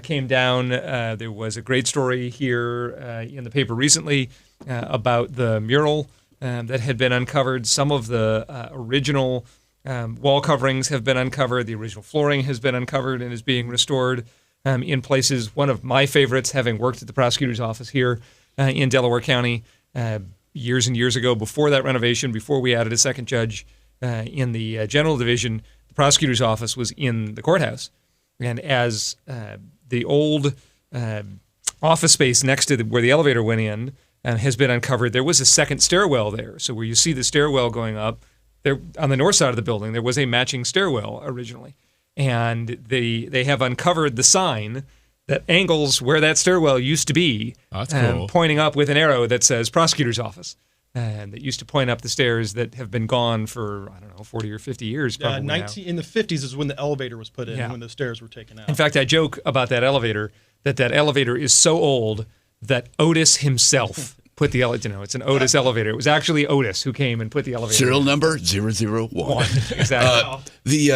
came down. There was a great story here in the paper recently about the mural that had been uncovered. Some of the original wall coverings have been uncovered. The original flooring has been uncovered and is being restored in places. One of my favorites, having worked at the prosecutor's office here in Delaware County years and years ago, before that renovation, before we added a second judge in the general division, the prosecutor's office was in the courthouse. And as the old office space next to where the elevator went in has been uncovered, there was a second stairwell there. So where you see the stairwell going up, there on the north side of the building, there was a matching stairwell originally. And they have uncovered the sign that angles where that stairwell used to be, cool. Pointing up with an arrow that says prosecutor's office. And that used to point up the stairs that have been gone for, 40 or 50 years probably now. In the 50s is when the elevator was put in, when the stairs were taken out. In fact, I joke about that elevator, that elevator is so old that Otis himself put the elevator, it's an Otis elevator. It was actually Otis who came and put the elevator Serial in. number 001. Exactly.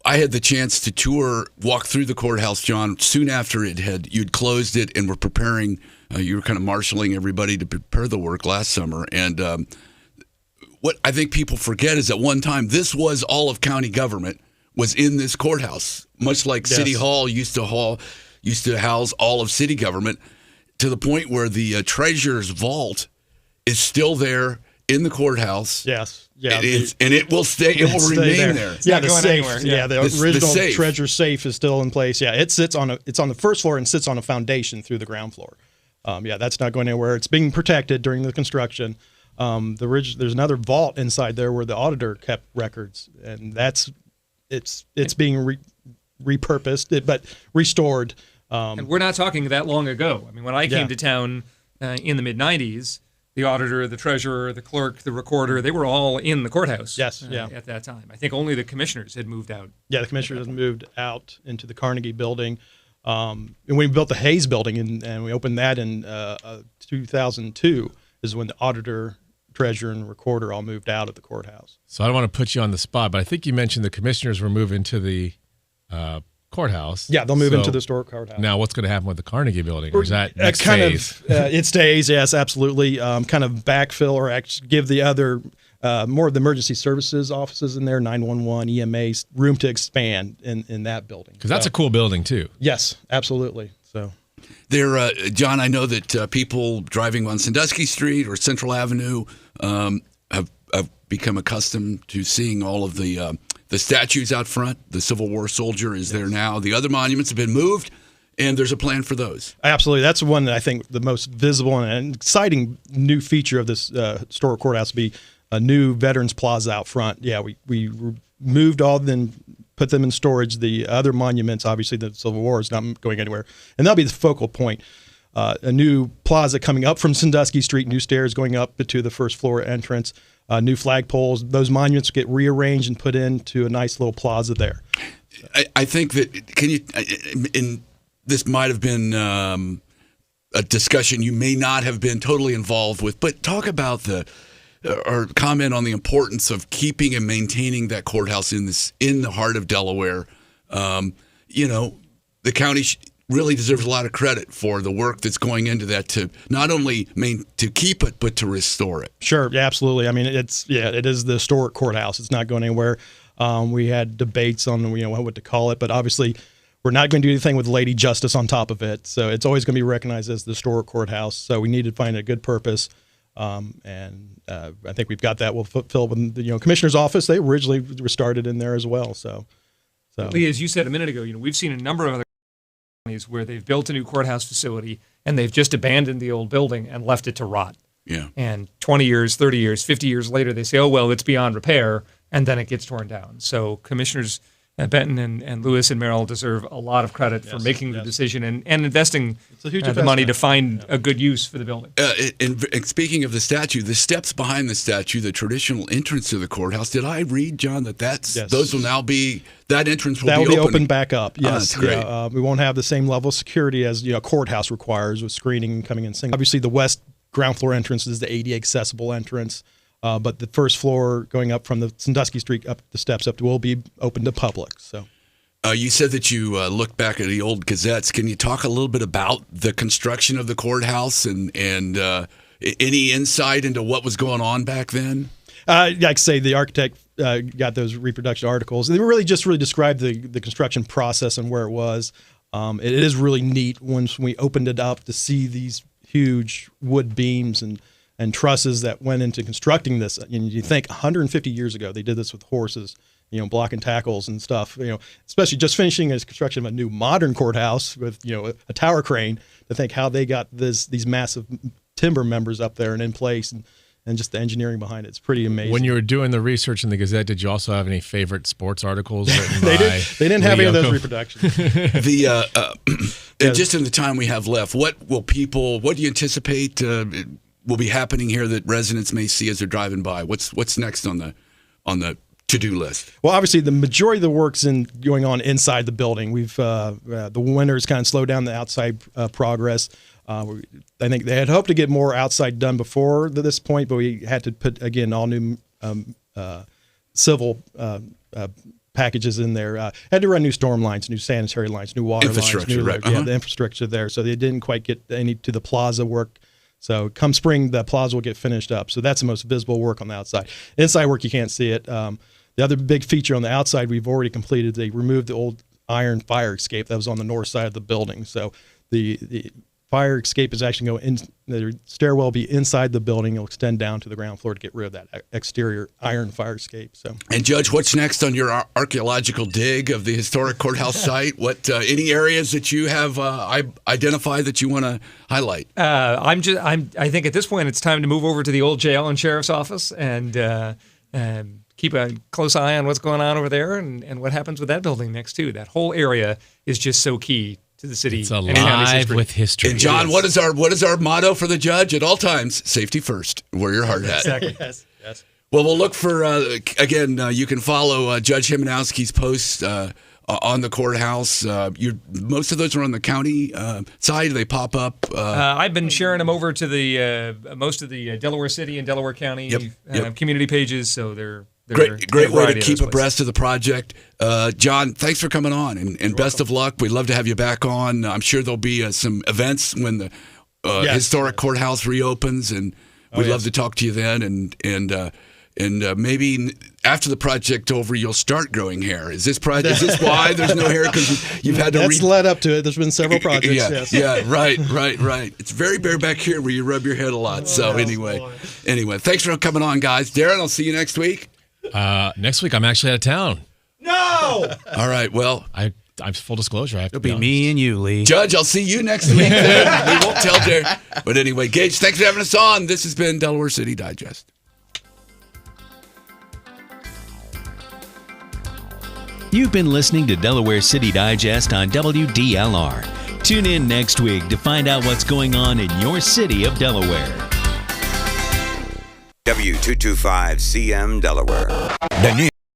I had the chance to walk through the courthouse, John, soon after you'd closed it and were preparing. You were kind of marshaling everybody to prepare the work last summer. And what I think people forget is at one time, this was all of county government was in this courthouse, much like City Hall used to house all of city government, to the point where the treasurer's vault is still there in the courthouse. Yes. Yeah. And it will stay. It will remain there. Yeah, the safe. Anywhere. Yeah, the original safe. treasure safe is still in place. Yeah, it's on the first floor and sits on a foundation through the ground floor. That's not going anywhere. It's being protected during the construction. There's another vault inside there where the auditor kept records, and it's being repurposed, but restored. And we're not talking that long ago. I mean, when I came to town in the mid-'90s, the auditor, the treasurer, the clerk, the recorder, they were all in the courthouse at that time. I think only the commissioners had moved out. Yeah, the commissioners had moved out into the Carnegie building. And we built the Hayes building, and we opened that in 2002 is when the auditor, treasurer, and recorder all moved out of the courthouse. So I don't want to put you on the spot, but I think you mentioned the commissioners were moving to the courthouse. Yeah, they'll move into the historic courthouse. Now, what's going to happen with the Carnegie building? Or is that next kind phase? It stays, yes, absolutely. Kind of backfill or give the other more of the emergency services offices in there, 911, EMA, room to expand in that building. Because that's a cool building, too. Yes, absolutely. So, John, I know that people driving on Sandusky Street or Central Avenue have become accustomed to seeing all of the statues out front. The Civil War soldier is there now. The other monuments have been moved, and there's a plan for those. Absolutely. That's one that I think the most visible and exciting new feature of this historic courthouse will be a new Veterans Plaza out front. Yeah, we moved all of them, put them in storage. The other monuments, obviously the Civil War is not going anywhere, and that'll be the focal point. A new plaza coming up from Sandusky Street, new stairs going up to the first floor entrance, new flagpoles. Those monuments get rearranged and put into a nice little plaza there. I think that this might have been a discussion you may not have been totally involved with, but talk about or comment on the importance of keeping and maintaining that courthouse in the heart of Delaware. The county really deserves a lot of credit for the work that's going into that to not only to keep it, but to restore it. Sure, yeah, absolutely. I mean, it is the historic courthouse. It's not going anywhere. We had debates on what to call it, but obviously we're not going to do anything with Lady Justice on top of it. So it's always going to be recognized as the historic courthouse. So we need to find a good purpose. And I think we've got that. We'll fulfill with the commissioner's office. They originally were started in there as well. So Lee, as you said a minute ago, we've seen a number of other counties where they've built a new courthouse facility and they've just abandoned the old building and left it to rot. Yeah. And 20 years, 30 years, 50 years later, they say, oh, well, it's beyond repair, and then it gets torn down. So Commissioners Benton and Lewis and Merrill deserve a lot of credit for making the decision and investing the money to find a good use for the building. And speaking of the statue, the steps behind the statue, the traditional entrance to the courthouse, did I read, John, that those will now be, that entrance will be open back up? Yes. That's great. We won't have the same level of security as courthouse requires with screening and coming in single. Obviously, the west ground floor entrance is the ADA accessible entrance. But the first floor going up from the Sandusky Street up the steps up will be open to public. So, you said that you looked back at the old gazettes. Can you talk a little bit about the construction of the courthouse and any insight into what was going on back then? Like I say, the architect got those reproduction articles. They really described the construction process and where it was. It is really neat once we opened it up to see these huge wood beams and trusses that went into constructing this. And you think 150 years ago, they did this with horses, blocking tackles and stuff, especially just finishing a construction of a new modern courthouse with, a tower crane, to think how they got these massive timber members up there and in place and just the engineering behind it. It's pretty amazing. When you were doing the research in the Gazette, did you also have any favorite sports articles written They by didn't have any of those reproductions. Just in the time we have left, what do you anticipate will be happening here that residents may see as they're driving by? What's next on the to-do list? Well, obviously the majority of the work's going on inside the building. We've the winter's kind of slowed down the outside progress. I think they had hoped to get more outside done before this point, but we had to put again all new civil packages in there. Had to run new storm lines, new sanitary lines, new water lines, the infrastructure there. So they didn't quite get any to the plaza work. So come spring, the plaza will get finished up. So that's the most visible work on the outside. Inside work, you can't see it. The other big feature on the outside we've already completed. They removed the old iron fire escape that was on the north side of the building. So the fire escape is actually going in. The stairwell will be inside the building. It'll extend down to the ground floor to get rid of that exterior iron fire escape. So, and Judge, what's next on your archaeological dig of the historic courthouse site? What any areas that you have identified that you want to highlight? I think at this point it's time to move over to the old jail and sheriff's office and keep a close eye on what's going on over there and what happens with that building next too. That whole area is just so key to the city. It's alive with history. And John, what is our motto for the judge at all times? Safety first, where your heart at. Exactly. Yes. Well, we'll look for, again, you can follow Judge Himanowski's posts on the courthouse. Most of those are on the county side. They pop up. I've been sharing them over to the most of the Delaware City and Delaware County community pages, so they're Great way to keep abreast of the project. John, thanks for coming on, and best of luck. We'd love to have you back on. I'm sure there'll be some events when the historic courthouse reopens, and we'd love to talk to you then. And maybe after the project's over, you'll start growing hair. Is this why there's no hair? Because you've had to. That's led up to it. There's been several projects. Right. It's very bare back here where you rub your head a lot. Anyway, thanks for coming on, guys. Darren, I'll see you next week. Next week, I'm actually out of town. No! All right, well. I'm full disclosure. I have to be me and you, Lee. Judge, I'll see you next week. We won't tell Darren. But anyway, Gage, thanks for having us on. This has been Delaware City Digest. You've been listening to Delaware City Digest on WDLR. Tune in next week to find out what's going on in your city of Delaware. W225CM Delaware. The news.